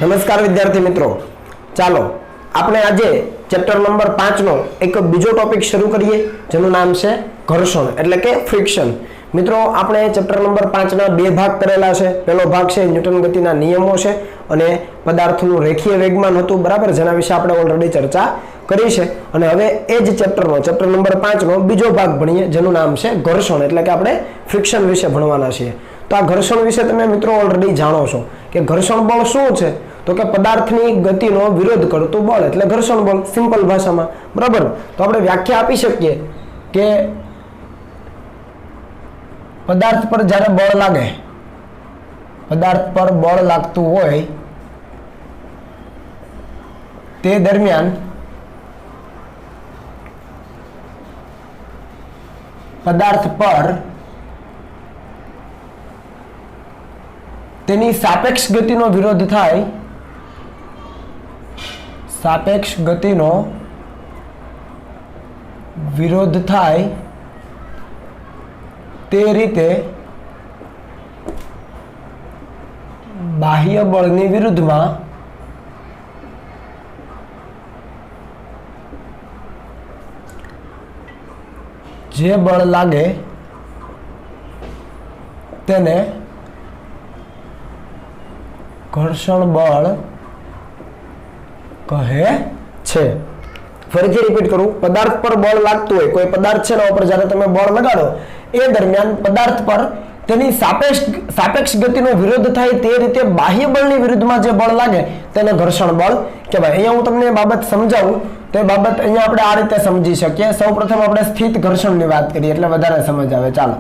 नमस्कार विद्यार्थी मित्रों, चलो આપણે આજે ચેપ્ટર નંબર 5 નો એક બીજો ટોપિક શરૂ કરીએ જેનું નામ છે ઘર્ષણ એટલે કે ફ્રિક્શન। મિત્રો આપણે ચેપ્ટર નંબર 5 ના બે ભાગ કરેલા છે। પહેલો ભાગ છે ન્યૂટન ગતિના નિયમો છે અને પદાર્થનું રેખીય વેગમાન હતું, બરાબર, જેના વિશે આપણે ઓલરેડી ચર્ચા કરી છે। અને હવે એ જ ચેપ્ટરનો ચેપ્ટર નંબર 5 નો બીજો ભાગ ભણીએ જેનું નામ છે ઘર્ષણ એટલે કે આપણે ફ્રિક્શન વિશે ભણવાના છીએ। તો આ ઘર્ષણ વિશે તમે મિત્રો ઓલરેડી જાણો છો કે ઘર્ષણ બળ શું છે, तो कि पदार्थनी गतिनो विरोध करतु बल એટલે ઘર્ષણ બળ સિમ્પલ ભાષામાં, બરાબર। તો આપણે વ્યાખ્યા આપી શકીએ કે પદાર્થ પર જ્યારે બળ લાગે, પદાર્થ પર બળ લાગતું હોય તે દરમિયાન પદાર્થ પર તેની સાપેક્ષ ગતિનો વિરોધ થાય, सापेक्ष गतिनो विरोध थाय ते रीते बाह्य बळनी विरुद्धमां जे बळ लागे तेने घर्षण बळ कहे छे। फरीथी रिपीट करूं, पदार्थ पर बळ लागतुं होय, कोई पदार्थ छे एना पर ज्यारे तमे बळ लगाडो ए दरमियान पदार्थ पर तेनी सापेक्ष गतिनो विरोध थाय ते रीते बाह्य बळनी विरुद्धमां जे बळ लागे तेने घर्षण बळ कहेवाय। अहींया हुं तमने बाबत समजावुं ते बाबत अहींया आपणे आ रीते समजी शकीए। सौप्रथम आपणे स्थित घर्षणनी वात करीए એટલે વધારે સમજ આવે। ચાલો,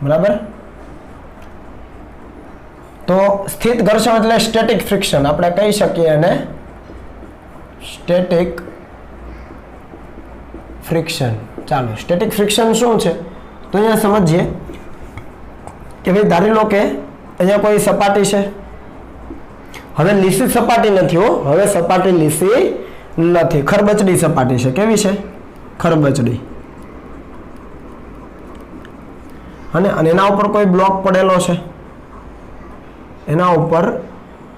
बराबर। तो स्थित घर्षण એટલે સ્ટેટિક ફ્રિક્શન આપણે કહી શકીએ અને સ્ટેટિક ફ્રિક્શન। ચાલો, સ્ટેટિક ફ્રિક્શન શું છે તો અહીંયા સમજીએ કે ભાઈ ધારી લો કે અહીંયા કોઈ સપાટી છે, હવે લીસી સપાટી નથી હો, હવે સપાટી લીસી નથી, ખરબચડી સપાટી છે। કેવી છે? ખરબચડી। અને એના ઉપર કોઈ બ્લોક પડેલો છે, एना ऊपर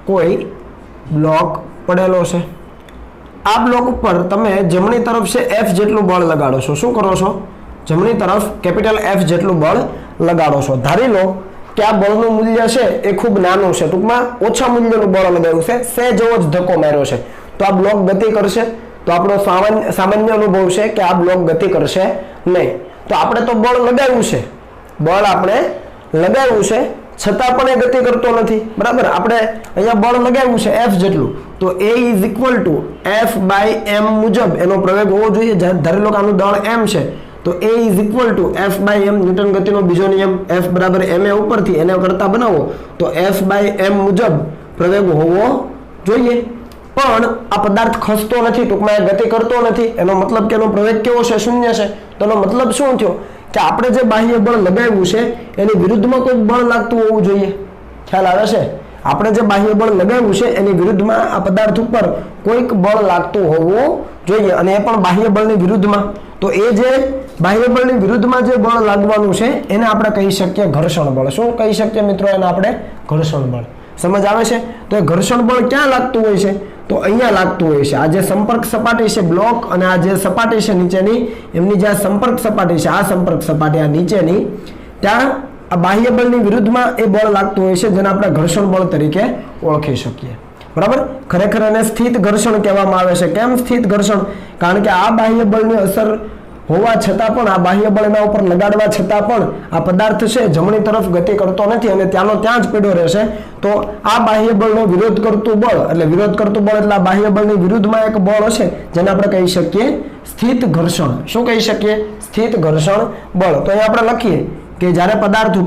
कोई ब्लॉक पड़ेलो छे। आ ब्लॉक पर तमे जमणी तरफ से F जेटलुं बळ लगाडो छो। शुं करो छो? जमणी तरफ कैपिटल F जेटलुं बळ लगाडो छो। धारी लो के आ बळनुं मूल्य छे ए खूब नानुं छे, टूंकमां ओछा मूल्यनुं बळ लगाव्युं छे, से जेवो ज धक्को मार्यो छे तो आ ब्लॉक गति करशे। तो आपणो सामान्य अनुभव छे के आ ब्लॉक गति करशे नहीं। तो आपणे तो बळ लगाव्युं छे, बळ आपणे लगाव्युं छे छतां पण ए गति करतो नथी, बराबर। आपणे अहींया बळ लगाव्युं छे F जेटलुं, तो A = F/m मुजब एनो प्रवेग होवो जोईए। धारी लो के आनुं दळ m छे तो A = F/m, न्यूटन गतिनो बीजो नियम F = ma उपरथी एने करता बनावो तो F/m मुजब प्रवेग होवो जोईए। पण आ पदार्थ खसतो नथी, टूंकमां गति करतो नथी, एनो मतलब के एनो प्रवेग केवो छे? शून्य छे। तो एनो मतलब शुं थयो કે આપણે જે બાહ્ય બળ લગાવ્યું છે એની વિરુદ્ધમાં કોઈ બળ લાગતું હોવું જોઈએ। ખ્યાલ આવે છે? આપણે જે બાહ્ય બળ લગાવ્યું છે એની વિરુદ્ધમાં આ પદાર્થ ઉપર કોઈક બળ લાગતું હોવું જોઈએ અને એ પણ બાહ્ય બળની વિરુદ્ધમાં। તો એ જે બાહ્ય બળની વિરુદ્ધમાં જે બળ લાગવાનું છે એને આપણે કહી શકીએ ઘર્ષણ બળ। શું કહી શકીએ મિત્રો? એને આપણે ઘર્ષણ બળ। समझ आवे छे? तो ए घर्षण बळ क्यां लागतुं होय छे? तो अहींया लागतुं होय छे। आ जे संपर्क सपाटी छे ब्लॉक अने आ जे सपाटी छे नीचेनी, एमनी जे संपर्क सपाटी छे, आ संपर्क सपाटी आ नीचेनी, त्यां आ बाह्य बळनी विरुद्धमां ए बळ लागतुं होय छे जेने आपणे घर्षण बळ तरीके ओळखी શકીએ, बराबर। खरेखर एने स्थित घर्षण कहेवामां आवे छे। केम स्थित घर्षण? कारण के आ बाह्य बळनी असर होवा छतां पण, आ बाह्य बळ एना उपर लगाडवा छतां पण आ पदार्थ छे जमणी तरफ गति करतो नथी अने त्यानो त्यां ज पड्यो रहेशे। तो आ बाह्य बळनो विरोध करतुं बळ એટલે વિરોધ કરતું બળ એટલે આ બાહ્ય બળની વિરુદ્ધમાં એક બળ હશે જેને આપણે કહી શકીએ સ્થિત ઘર્ષણ। શું કહી શકીએ? સ્થિત ઘર્ષણ બળ। તો અહીં આપણે લખીએ કે જ્યારે પદાર્થ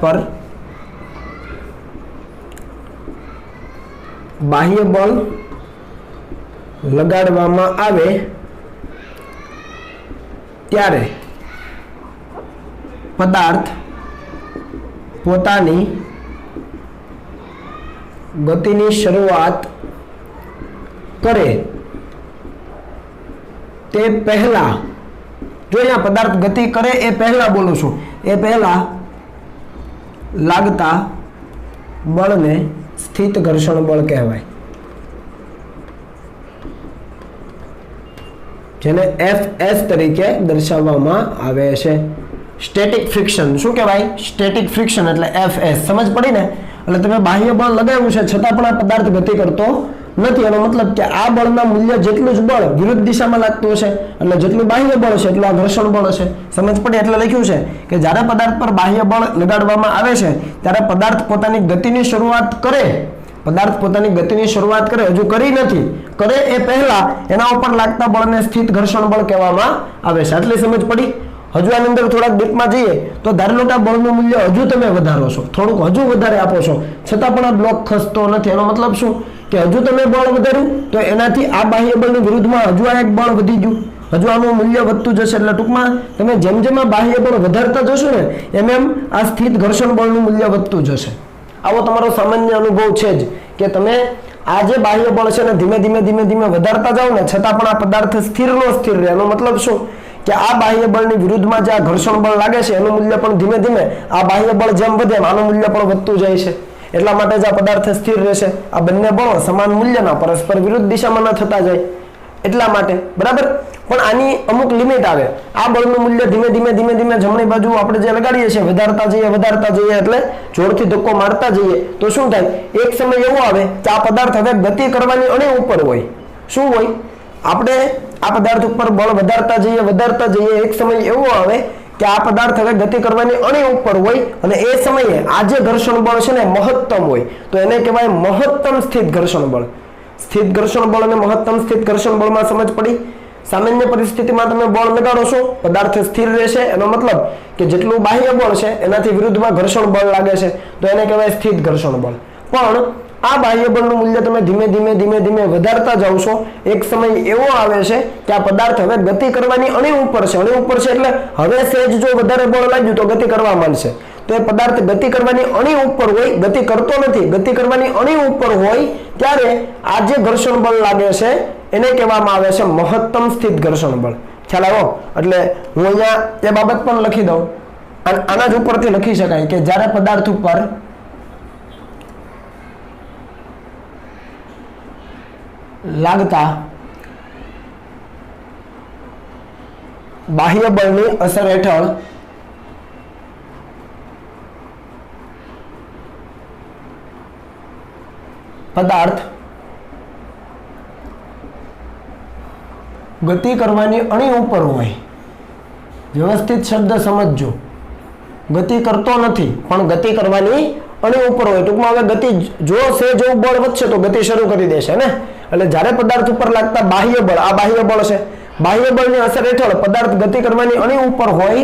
પર બાહ્ય બળ લગાડવામાં આવે ત્યારે પદાર્થ પોતાની ગતિની શરૂઆત કરે તે પહેલા, જો અહીંયા પદાર્થ ગતિ કરે એ પહેલા બોલું છું, એ પહેલા લાગતા બળને સ્થિત ઘર્ષણ બળ કહેવાય, જેને FS તરીકે દર્શાવવામાં આવે છે. સ્ટેટિક ફ્રિક્શન શું કહેવાય? સ્ટેટિક ફ્રિક્શન એટલે FS. સમજ પડી ને? એટલે તમે બાહ્ય બળ લગાવ્યું છે છતાં પણ આ પદાર્થ ગતિ કરતો નથી. એનો મતલબ કે આ બળના મૂલ્ય જેટલું જ બળ વિરુદ્ધ દિશામાં લાગતું હશે, એટલે જેટલું બાહ્ય બળ છે એટલું આ ઘર્ષણ બળ હશે. સમજ પડી? એટલે લખ્યું છે કે જ્યારે પદાર્થ પર બાહ્ય બળ લગાડવામાં આવે છે ત્યારે પદાર્થ પોતાની ગતિની શરૂઆત કરે, પદાર્થ પોતાની ગતિની શરૂઆત કરે, હજુ કરી નથી, કરે એ પહેલા એના ઉપર લાગતા બળને સ્થિત ઘર્ષણ બળ કહેવામાં આવે છે. આટલી સમજ પડી? હજુ આની અંદર થોડાક ડીપમાં જઈએ તો ધારેલો કે બળનું મૂલ્ય હજુ તમે વધારો છો, થોડુંક હજુ વધારે આપો છો, છતાં પણ આ બ્લોક ખસતો નથી. એનો મતલબ શું? કે હજુ તમે બળ વધાર્યું તો એનાથી આ બાહ્ય બળની વિરુદ્ધમાં હજુ આ એક બળ વધી ગયું, હજુ આનું મૂલ્ય વધતું જશે. એટલે ટૂંકમાં તમે જેમ જેમ આ બાહ્ય બળ વધારતા જશો ને એમ એમ આ સ્થિત ઘર્ષણ બળનું મૂલ્ય વધતું જશે. આવો તમારો સામાન્ય અનુભવ છે જ કે તમે આ જે બાહ્ય બળ છે ને ધીમે ધીમે ધીમે ધીમે વધારતા જાઓ ને છતાં પણ આ પદાર્થ સ્થિર નો સ્થિર રહે. એનો મતલબ શું? કે આ બાહ્ય બળની વિરુદ્ધમાં જે આ ઘર્ષણ બળ લાગે છે એનું મૂલ્ય પણ ધીમે ધીમે આ બાહ્ય બળ જેમ વધે આનું મૂલ્ય પણ વધતું જાય છે. એટલા માટે જ આ પદાર્થ સ્થિર રહેશે. આ બંને બળો સમાન મૂલ્યના પરસ્પર વિરુદ્ધ દિશામાં ન થતા જાય એટલા માટે. બરાબર? પણ આની અમુક લિમિટ આવે. આ બળનું મૂલ્ય ધીમે ધીમે ધીમે ધીમે જમણી બાજુ આપણે જે લગાડીએ છીએ વધારતા જઈએ એટલે જોરથી ધક્કો મારતા જઈએ તો શું થાય? એક સમય એવો આવે કે આ પદાર્થ હવે ગતિ કરવાની અણી ઉપર હોય. શું હોય? આપણે આ પદાર્થ ઉપર બળ વધારતા જઈએ એક સમય એવો આવે કે આ પદાર્થ હવે ગતિ કરવાની અણી ઉપર હોય અને એ સમયે આ જે ઘર્ષણ બળ છે ને મહત્તમ હોય તો એને કહેવાય મહત્તમ સ્થિત ઘર્ષણ બળ. સ્થિત ઘર્ષણ બળ અને મહત્તમ સ્થિત ઘર્ષણ બળમાં સમજ પડી? સામાન્ય પરિસ્થિતિમાં તમે બળ લગાડો છો પદાર્થ સ્થિર રહેશે, એનો મતલબ કે જેટલું બાહ્ય બળ છે એનાથી વિરુદ્ધમાં ઘર્ષણ બળ લાગે છે તો એને કહેવાય સ્થિત ઘર્ષણ બળ. પણ આ બાહ્ય બળનું મૂલ્ય તમે ધીમે ધીમે વધારતા જાવ છો, એક સમય એવો આવે છે કે આ પદાર્થ હવે ગતિ કરવાની અણી ઉપર છે એટલે હવે સહેજ જો વધારે બળ લાગ્યું તો ગતિ કરવા માંડશે. તો એ પદાર્થ ગતિ કરવાની અણી ઉપર હોય, ગતિ કરતો નથી, ગતિ કરવાની અણી ઉપર હોય ત્યારે આ જે ઘર્ષણ બળ લાગે છે એને કહેવામાં આવે છે મહત્તમ સ્થિત ઘર્ષણ બળ. ખ્યાલ આવ્યો? એટલે હું અહીંયા એ બાબત પણ લખી દઉં. આના જ ઉપરથી લખી શકાય કે જ્યારે પદાર્થ ઉપર લાગતા બાહ્ય બળની અસર હેઠળ પદાર્થ ગતિ કરવાની અણી ઉપર હોય. વ્યવસ્થિત શબ્દ સમજજો. ગતિ કરતો નથી પણ ગતિ કરવાની અણી ઉપર હોય. ટૂંકમાં હવે ગતિ જો જેવું બળ વધશે તો ગતિ શરૂ કરી દેશે ને. એટલે જ્યારે પદાર્થ ઉપર લાગતા બાહ્ય બળ, આ બાહ્ય બળ છે, બાહ્ય બળની અસર હેઠળ પદાર્થ ગતિ કરવાની અણી ઉપર હોય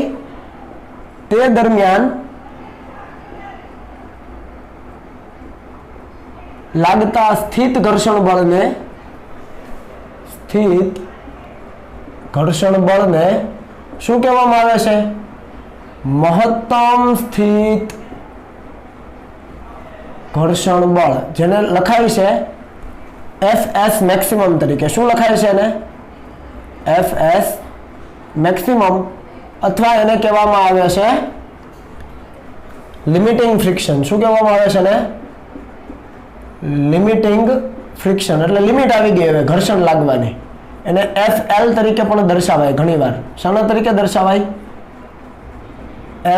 તે દરમિયાન લાગતા સ્થિત ઘર્ષણ બળને શું કહેવામાં આવે છે? મહત્તમ સ્થિત ઘર્ષણ બળ, જેને લખાય છે FS મેક્સિમમ તરીકે. શું લખાય છે એને? FS મેક્સિમમ, અથવા એને કહેવામાં આવે છે લિમિટિંગ ફ્રિક્શન. શું કહેવામાં આવે છે એને? Limiting friction. એટલે લિમિટ આવી ગઈ હવે ઘર્ષણ લાગવાની. એને FL તરીકે પણ દર્શાવાય ઘણીવાર. શાના તરીકે દર્શાવાય?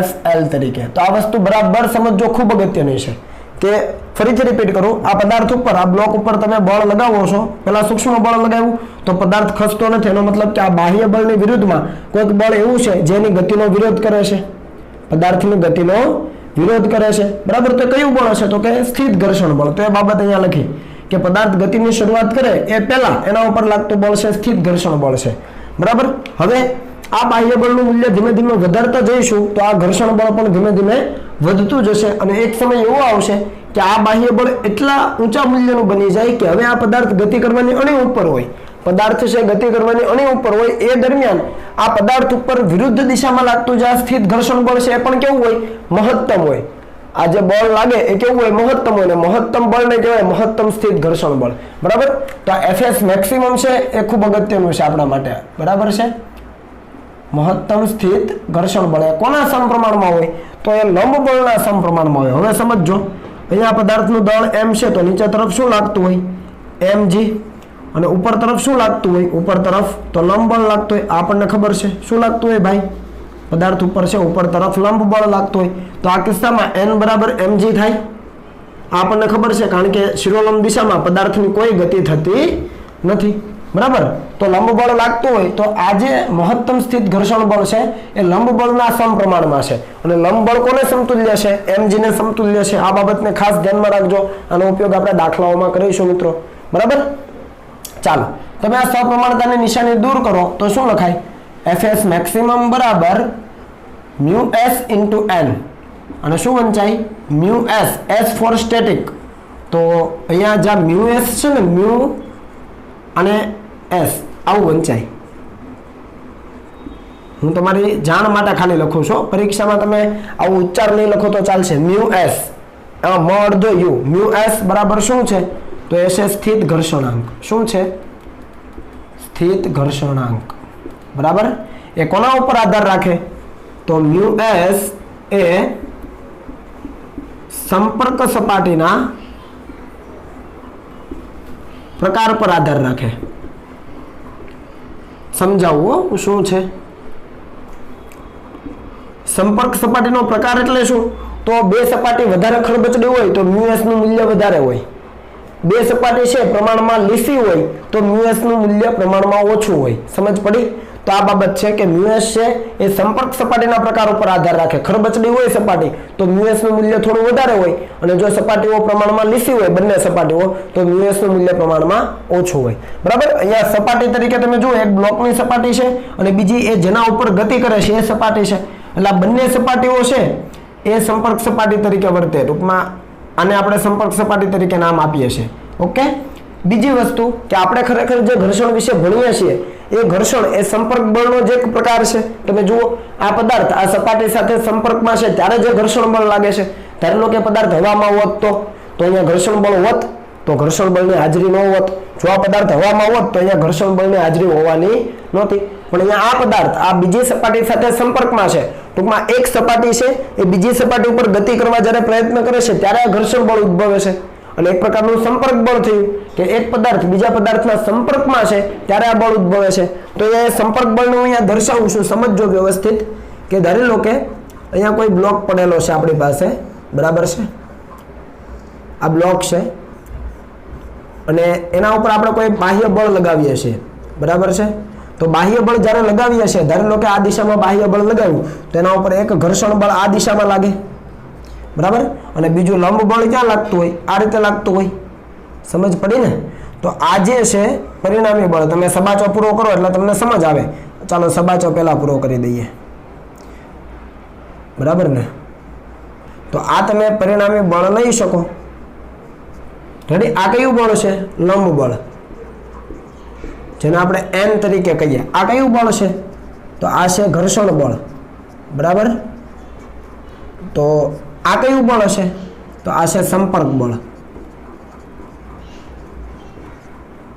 FL તરીકે. તો આ વસ્તુ બરાબર સમજો, ખૂબ અગત્યની છે. કે ફરીથી રિપીટ કરું, આ પદાર્થ ઉપર, આ બ્લોક ઉપર તમે બળ લગાવો છો, પેલા સૂક્ષ્મ બળ લગાવ્યું તો પદાર્થ ખસતો નથી. એનો મતલબ કે આ બાહ્ય બળની વિરુદ્ધમાં કોઈક બળ એવું છે જેની ગતિનો વિરોધ કરે છે, પદાર્થની ગતિનો વિરોધ કરે છે. બરાબર? તો કયું બળ છે? તો કે સ્થિત ઘર્ષણ બળ. તો એ બાબત અહીંયા લખી કે પદાર્થ ગતિની શરૂઆત કરે એ પહેલા એના ઉપર લાગતું બળ છે સ્થિત ઘર્ષણ બળ છે. બરાબર? હવે આ બાહ્ય બળનું મૂલ્ય ધીમે ધીમે વધારતા જઈશું તો આ ઘર્ષણ બળ પણ ધીમે ધીમે વધતું જશે અને એક સમય એવો આવશે કે આ બાહ્ય બળ એટલા ઊંચા મૂલ્યનું બની જાય કે હવે આ પદાર્થ ગતિ કરવાની અણી ઉપર હોય, પદાર્થ છે ગતિ કરવાની અણી ઉપર હોય એ દરમિયાન આ પદાર્થ ઉપર વિરુદ્ધ દિશામાં લાગતું જે સ્થિત ઘર્ષણ બળ છે એ પણ કેવું હોય? મહત્તમ હોય. આ જે બળ લાગે એ કેવું હોય મહત્તમ હોય ને મહત્તમ બળને કહેવાય મહત્તમ સ્થિત ઘર્ષણ બળ બરાબર તો આ Fs મેક્સિમમ છે એ ખૂબ અગત્યનું છે આપણા માટે બરાબર છે મહત્તમ સ્થિત ઘર્ષણ બળ એ કોના સમપ્રમાણમાં હોય તો એ લંબ બળના સમપ્રમાણમાં હોય હવે સમજો અહીંયા પદાર્થનું દળ m છે તો નીચે તરફ શું લાગતું હોય mg અને ઉપર તરફ શું લાગતું હોય ઉપર તરફ તો લંબ બળ લાગતું હોય આપણને ખબર છે શું લાગતું હોય ભાઈ પદાર્થ ઉપર છે ઉપર તરફ લંબ બળ લાગતું હોય તો આ કિસ્સામાં n બરાબર mg થાય આપણને ખબર છે કારણ કે શિરોલંબ દિશામાં પદાર્થની કોઈ ગતિ થતી નથી બરાબર તો લંબ બળ લાગતું હોય તો આ જે મહત્તમ સ્થિત ઘર્ષણ બળ છે એ લંબ બળના સમપ્રમાણમાં છે અને લંબ બળ કોને સમતુલ્ય છે mg ને સમતુલ્ય છે આ બાબતને ખાસ ધ્યાનમાં રાખજો આનો ઉપયોગ આપણે દાખલાઓમાં કરીશું મિત્રો બરાબર ચાલો તમે આ સપ્રમાણતાની નિશાની દૂર કરો તો શું લખાય Fs મેક્સિમમ બરાબર μs into n અને શું વંચાય μs s ફોર સ્ટેટિક તો અહીંયા જ્યાં μs છે ને μ અને s આવું વંચાય હું તમારી જાણ માટે ખાલી લખું છું પરીક્ષામાં તમે આવું ઉચ્ચાર નહીં લખો તો ચાલશે μs એમાં મ અડધો u μs બરાબર શું છે તો એ છે સ્થિત ઘર્ષણાંક શું છે સ્થિત ઘર્ષણાંક બરાબર એ કોના ઉપર આધાર રાખે તો μs એ સંપર્ક સપાટીના પ્રકાર પર આધાર રાખે સમજાવું શું છે સંપર્ક સપાટીનો પ્રકાર એટલે શું તો બે સપાટી વધારે ખરબચડી હોય તો μs નું મૂલ્ય વધારે હોય બે સપાટી છે પ્રમાણમાં લીસી હોય તો μs નું મૂલ્ય પ્રમાણમાં ઓછું હોય સમજ પડી તો આ બાબત છે કે μs છે એ સંપર્ક સપાટીના પ્રકાર ઉપર આધાર રાખે ખરબચડી હોય સપાટી તો μs નું મૂલ્ય થોડું વધારે હોય અને જો સપાટીઓ પ્રમાણમાં લીસી હોય બંને સપાટીઓ તો μs નું મૂલ્ય પ્રમાણમાં ઓછું હોય બરાબર અહીંયા સપાટી તરીકે તમે જુઓ એક બ્લોકની સપાટી છે અને બીજી એ જેના ઉપર ગતિ કરે છે એ સપાટી છે એટલે આ બંને સપાટીઓ છે એ સંપર્ક સપાટી તરીકે વર્તે ટૂંકમાં આને આપણે સંપર્ક સપાટી તરીકે નામ આપીએ છીએ ઓકે બીજી વસ્તુ કે આપણે ખરેખર જે ઘર્ષણ વિશે ભણીએ છીએ એ ઘર્ષણ એ સંપર્ક બળનો જ એક પ્રકાર છે તમે જુઓ આ પદાર્થ આ સપાટી સાથે સંપર્કમાં છે ત્યારે જે ઘર્ષણ બળ લાગે છે ધારી લો કે પદાર્થ હવામાં હોત તો અહીંયા ઘર્ષણ બળ હોત તો ઘર્ષણ બળની હાજરી ન હોત જો આ પદાર્થ હવામાં હોત તો અહીંયા ઘર્ષણ બળની હાજરી હોવાની નહોતી પણ અહીંયા આ પદાર્થ આ બીજી સપાટી સાથે સંપર્કમાં છે ટૂંકમાં એક સપાટી છે એ બીજી સપાટી ઉપર ગતિ કરવા જ્યારે પ્રયત્ન કરે છે ત્યારે આ ઘર્ષણ બળ ઉદ્ભવે છે અને એક પ્રકારનું સંપર્ક બળ થયું કે એક પદાર્થ બીજા પદાર્થના સંપર્કમાં છે ત્યારે આ બળ ઉદ્ભવે છે તો એ સંપર્ક બળનું અહીંયા દર્શાવું છું સમજો વ્યવસ્થિત કે ધારી લો કે અહીંયા કોઈ બ્લોક પડેલો છે આપણી પાસે બરાબર છે આ બ્લોક છે અને એના ઉપર આપણે કોઈ બાહ્ય બળ લગાવીએ છીએ બરાબર છે તો બાહ્ય બળ જ્યારે લગાવીએ છીએ ધારી લો કે આ દિશામાં બાહ્ય બળ લગાવ્યું તો એના ઉપર એક ઘર્ષણ બળ આ દિશામાં લાગે બરાબર અને બીજું લંબ બળ ક્યાં લાગતું હોય આ રીતે લાગતું હોય સમજ પડી ને તો આ જે છે પરિણામી બળ તમે સબાચો પૂરો કરો એટલે તમને સમજ આવે ચાલો સબાચો પહેલા પૂરો કરી દઈએ બરાબર ને તો આ તમે પરિણામી બળ લઈ શકો રેડી આ કયું બળ છે લંબ બળ જેને આપણે n તરીકે કહીએ આ કયું બળ છે તો આ છે ઘર્ષણ બળ બરાબર તો આ કયું બળ હશે તો આ છે સંપર્ક બળ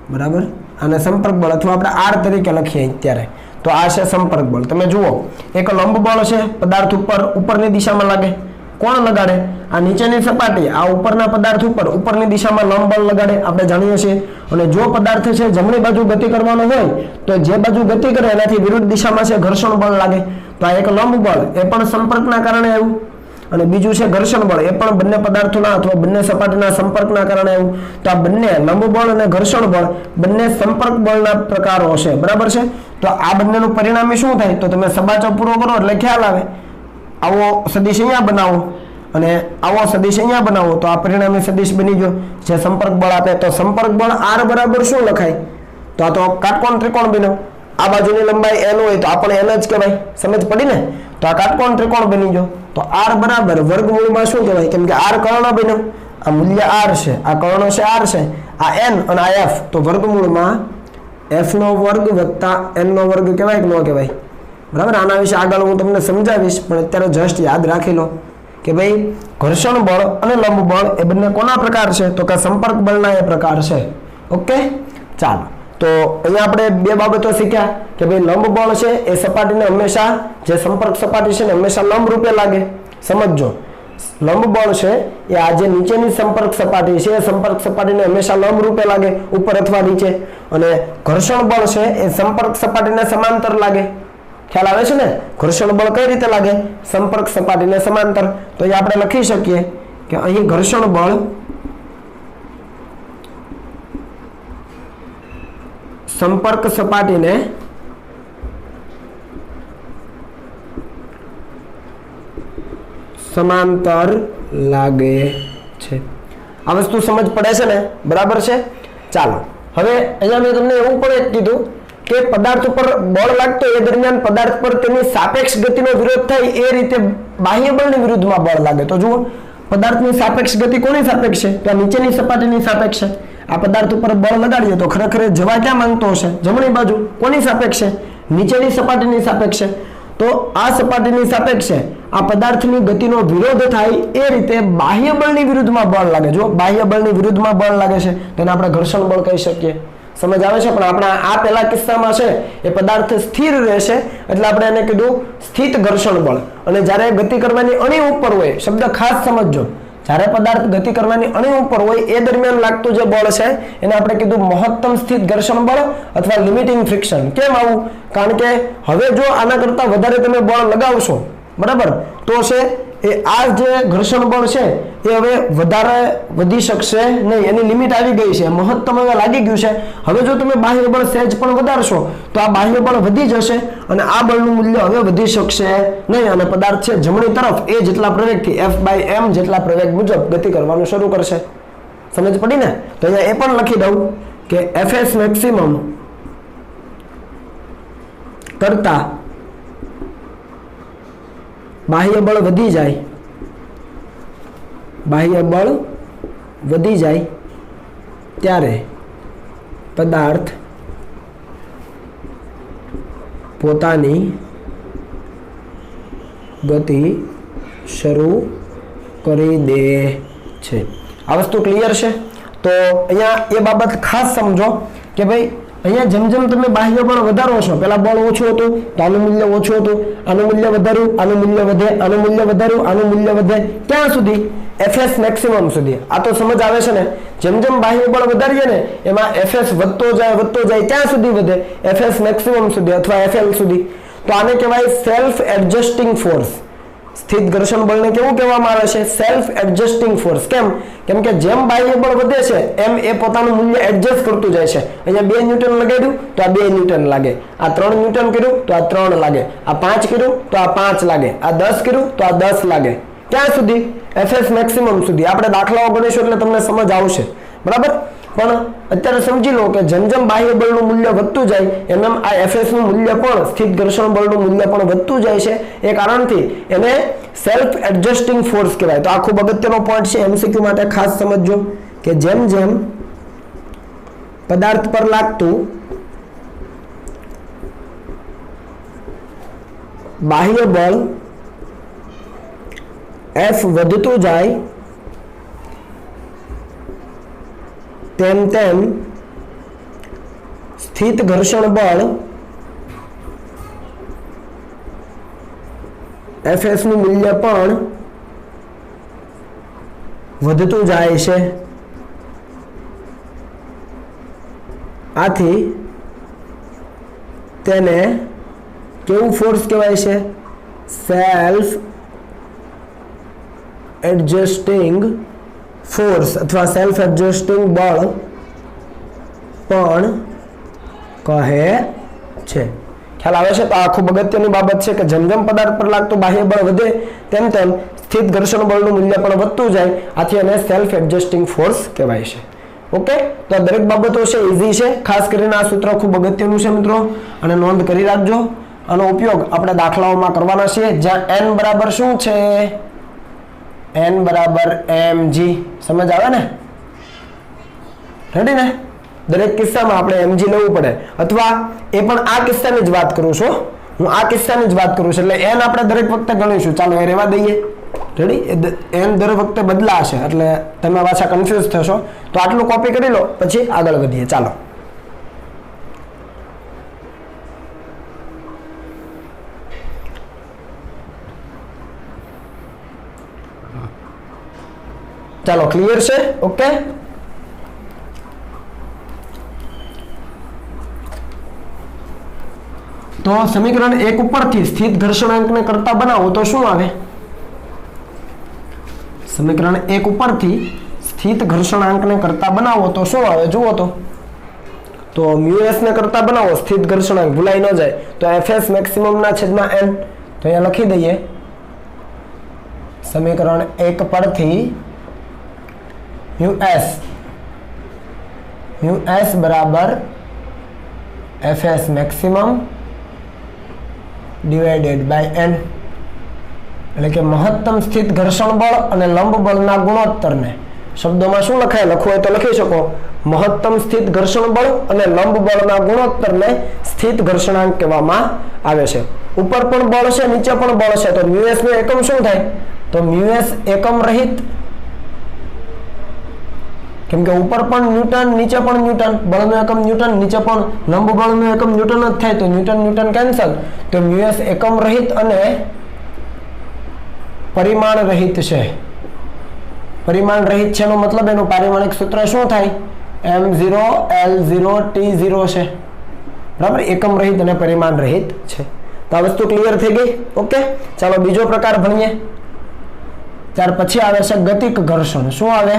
બરાબર આને સંપર્ક બળ અથવા આપણે r તરીકે લખીએ અત્યારે તો આ છે સંપર્ક બળ તમે જુઓ એક લંબ બળ છે પદાર્થ ઉપર ઉપરની દિશામાં લાગે કોણ લગાડે આ નીચેની સપાટી આ ઉપરના પદાર્થ ઉપર ઉપરની દિશામાં લંબ બળ લગાડે આપણે જાણીએ છીએ અને જો પદાર્થ છે જમણી બાજુ ગતિ કરવાનો હોય તો જે બાજુ ગતિ કરે એનાથી વિરુદ્ધ દિશામાં છે ઘર્ષણ બળ લાગે તો આ એક લંબ બળ એ પણ સંપર્કના કારણે આવ્યું અને બીજું છે ઘર્ષણ બળ એ પણ બંને પદાર્થોના અથવા બંને સપાટીના સંપર્કના કારણે આવ્યું તો આ બંને લંબ બળ અને ઘર્ષણ બળ બંને સંપર્ક બળના પ્રકારો છે બરાબર છે તો આ બંનેનું પરિણામી શું થાય તો તમે સબાચો પૂરો કરો એટલે ખ્યાલ આવે આવો સદિશ અહીંયા બનાવો અને આવો સદિશ અહીંયા બનાવો તો આ પરિણામી સદિશ બની ગયો જે સંપર્ક બળ આપે તો સંપર્ક બળ r બરાબર શું લખાય તો આ તો કાટકોણ ત્રિકોણ બન્યો આ બાજુની લંબાઈ n હોય તો આપણે n જ કહેવાય સમજ પડી ને તો આ કાટકોણ ત્રિકોણ બની ગયો તો r બરાબર વર્ગમૂળમાં શું કહેવાય કેમ કે r કર્ણ બન્યો આ મૂલ્ય r છે આ કર્ણ છે r છે આ n અને આ f તો વર્ગમૂળમાં f નો વર્ગ વત્તા n નો વર્ગ કહેવાય કે ન કહેવાય બરાબર આના વિશે આગળ હું તમને સમજાવીશ પણ અત્યારે જસ્ટ યાદ રાખી લો કે ભાઈ ઘર્ષણ બળ અને લંબ બળ એ બંને કોના પ્રકાર છે? તો કે સંપર્ક બળના એ પ્રકાર છે. ઓકે, ચાલો તો અહીંયા આપણે બે બાબતો શીખ્યા કે ભાઈ લંબ બળ છે એ સપાટીને હંમેશા, જે સંપર્ક સપાટી છે ને હંમેશા લંબ રૂપે લાગે. સમજો, લંબ બળ છે એ આ જે નીચેની સંપર્ક સપાટી છે એ સંપર્ક સપાટીને હંમેશા લંબ રૂપે લાગે, ઉપર અથવા નીચે. અને ઘર્ષણ બળ છે એ સંપર્ક સપાટીને સમાંતર લાગે. ખ્યાલ આવે છે ને? ઘર્ષણ બળ કઈ રીતે લાગે? સંપર્ક સપાટીને સમાંતર. તો એ આપણે લખી શકીએ કે અહીં ઘર્ષણ બળ સંપર્ક સપાટીને સમાંતર લાગે છે. આ વસ્તુ સમજ પડે છે ને? બરાબર છે. ચાલો હવે અહીંયા મેં તમને એવું પણ કીધું કે પદાર્થ ઉપર બળ લાગતો એ દરમિયાન પદાર્થ પર તેની સાપેક્ષ ગતિનો વિરોધ થાય એ રીતે બાહ્ય બળની વિરુદ્ધમાં બળ લાગે. તો જુઓ, પદાર્થની સાપેક્ષ ગતિ કોની સાપેક્ષ છે? તો નીચેની સપાટીની સાપેક્ષ છે. આ પદાર્થ ઉપર બળ લગાડીએ તો ખરેખર જવા ક્યાં માંગતો હશે? જમણી બાજુ. કોની સાપેક્ષ છે? નીચેની સપાટીની સાપેક્ષ છે. તો આ સપાટીની સાપેક્ષે આ પદાર્થની ગતિનો વિરોધ થાય એ રીતે બાહ્ય બળની વિરુદ્ધમાં બળ લાગે. જો બાહ્ય બળની વિરુદ્ધમાં બળ લાગે છે તેને આપણે ઘર્ષણ બળ કહી શકીએ. સમજ આવે છે? પણ આપણા આ પહેલા કિસ્સામાં છે એ પદાર્થ સ્થિર રહેશે એટલે આપણે એને કીધું સ્થિત ઘર્ષણ બળ. અને જ્યારે ગતિ કરવાની અણી ઉપર હોય, શબ્દ ખાસ સમજજો, જ્યારે પદાર્થ ગતિ કરવાની અણી ઉપર હોય એ દરમિયાન લાગતું જે બળ છે એને આપણે કીધું મહત્તમ સ્થિત ઘર્ષણ બળ અથવા લિમિટિંગ ફ્રિક્શન. કેમ આવું? કારણ કે હવે જો આના કરતા વધારે તમે બળ લગાવશો, બરાબર, તો છે એ આ જે ઘર્ષણ બળ છે એ હવે વધારે વધી શકશે નહીં. એની લિમિટ આવી ગઈ છે, મહત્તમ હવે લાગી ગયું છે. હવે જો તમે બાહ્ય બળ સહેજ પણ વધારશો તો આ બાહ્ય બળ વધી જશે અને આ બળનું મૂલ્ય હવે વધી શકશે નહીં અને પદાર્થ છે જમણી તરફ એ જેટલા પ્રવેગથી F/m જેટલા પ્રવેગ મુજબ ગતિ કરવાનું શરૂ કરશે. સમજ પડી ને? તો અહીંયા એ પણ લખી દઉં કે Fs મેક્સિમમ કરતા બાહ્ય બળ વધી જાય, બાહ્ય બળ વધી જાય ત્યારે પદાર્થ પોતાની ગતિ શરૂ કરી દે છે. આ વસ્તુ ક્લિયર છે? તો અહીંયા એ બાબત ખાસ સમજો કે ભાઈ અહીંયા જેમ જેમ તમે બાહ્ય બળ વધારો છો, પેલા બળ ઓછું હતું તો આનું મૂલ્ય ઓછું હતું, આનું મૂલ્ય વધાર્યું, આનું મૂલ્ય વધે, આનું મૂલ્ય વધાર્યું, આનું મૂલ્ય વધે, ક્યાં સુધી? Fs મેક્સિમમ સુધી. આ તો સમજ આવે છે ને? જેમ જેમ બાહ્ય બળ વધારીએ ને એમાં Fs વધતો જાય ક્યાં સુધી વધે? Fs મેક્સિમમ સુધી અથવા Fl સુધી. તો આને કહેવાય સેલ્ફ એડજસ્ટિંગ ફોર્સ. સ્થિત ઘર્ષણ બળને કેવું કહેવામાં આવે છે? Self adjusting force. કેમ? કેમ કે જેમ બાહ્ય બળ વધે છે એમ એ પોતાનું મૂલ્ય એડજસ્ટ કરતું જાય છે. અહીંયા 2 ન્યૂટન લગાડ્યું તો આ 2 ન્યૂટન લાગે, આ 3 ન્યૂટન કર્યું તો આ 3 લાગે, આ 5 કર્યું તો આ 5 લાગે, આ 10 કર્યું તો આ 10 લાગે. ક્યાં સુધી? Fs મેક્સિમમ સુધી. આપણે દાખલાઓ ગણીશું એટલે તમને સમજ આવશે, બરાબર? પણ અત્યારે સમજી લો કે જેમ જેમ બાહ્ય બળનું મૂલ્ય વધતું જાય એમ એમ આ Fs નું મૂલ્ય પણ, સ્થિત ઘર્ષણ બળનું મૂલ્ય પણ વધતું જાય છે. એ કારણથી એને સેલ્ફ એડજસ્ટિંગ ફોર્સ કહેવાય. તો આ ખૂબ અગત્યનો પોઈન્ટ છે, MCQ માટે ખાસ સમજજો કે જેમ જેમ પદાર્થ પર લાગતું બાહ્ય બળ F વધતું જાય તેમ તેમ સ્થિત ઘર્ષણ બળ Fs નું મૂલ્ય પણ વધતું જાય છે. આથી તેને કેવું ફોર્સ કહેવાય છે? સેલ્ફ એડજસ્ટિંગ ફોર્સ અથવા સેલ્ફ એડજસ્ટિંગ બળ પણ કહે છે. ખ્યાલ આવે છે? તો આ ખૂબ અગત્યની બાબત છે કે જેમ જેમ પદાર્થ પર લાગતું બાહ્ય બળ વધે તેમ તેમ સ્થિત ઘર્ષણ બળનું મૂલ્ય પણ વધતું જાય. આથી એને સેલ્ફ એડજસ્ટિંગ ફોર્સ કહેવાય છે. ઓકે, તો આ દરેક બાબતો છે ઈઝી છે. ખાસ કરીને આ સૂત્ર ખૂબ અગત્યનું છે મિત્રો અને નોંધ કરી રાખજો. આનો ઉપયોગ આપણે દાખલાઓમાં કરવાના છીએ જ્યાં n બરાબર શું છે? n બરાબર mg. સમજ આવે ને? રેડી ને? દરેક કિસ્સામાં આપણે mg લેવું પડે. અથવા એ પણ આ કિસ્સાની જ વાત કરું છું, હું આ કિસ્સાની જ વાત કરું છું એટલે n આપણે દરેક વખતે ગણીશું. ચાલો એ રહેવા દઈએ. રેડી? એન દર વખતે બદલાશે એટલે તમે પાછા કન્ફ્યુઝ થશો. તો આટલું કોપી કરી લો, પછી આગળ વધીએ. ચાલો, ચાલો, ક્લિયર છે? ઓકે. તો સમીકરણ 1 ઉપરથી સ્થિત ઘર્ષણાંકને કરતા બનાવો તો શું આવે? સમીકરણ 1 ઉપરથી સ્થિત ઘર્ષણાંકને કરતા બનાવો તો શું આવે? જુઓ તો મ્યુએસ ને કરતા બનાવો સ્થિત ઘર્ષણાંક, ભૂલાઈ ન જાય તો એફએસ મેક્સિમમ ના છેદમાં એન. તો અહીંયા લખી દઈએ સમીકરણ 1 પરથી મ્યુએસ બરાબર FS maximum divided by N, એટલે કે મહત્તમ સ્થિત ઘર્ષણ બળ અને લંબ બળના ગુણોત્તરને શબ્દોમાં શું લખાય? લખવું હોય તો લખી શકો. મહત્તમ સ્થિત ઘર્ષણ બળ અને લંબ બળના ગુણોત્તરને સ્થિત ઘર્ષણાંક કહેવામાં આવે છે. ઉપર પણ બળ છે, નીચે પણ બળ છે, તો મ્યુએસ નું એકમ શું થાય? તો મ્યુએસ એકમ રહિત, કેમ કે ઉપર પણ ન્યૂટન, નીચે પણ ન્યૂટન, બળનું એકમ ન્યૂટન, નીચે પણ લંબ બળનું એકમ ન્યૂટન જ થાય, તો ન્યૂટન ન્યૂટન કેન્સલ. તો મ્યુએસ એકમ રહિત અને પરિમાણ રહિત છે. પરિમાણ રહિત છે એનો મતલબ એનું પારિમાણિક સૂત્ર શું થાય? m0 l0 t0 છે. બરાબર? એકમ રહિત અને પરિમાણ રહિત છે. તો આ વસ્તુ ક્લિયર થઈ ગઈ? ઓકે. ચાલો બીજો પ્રકાર ભણીએ. ત્યાર પછી આવે છે ગતિક ઘર્ષણ. શું આવે?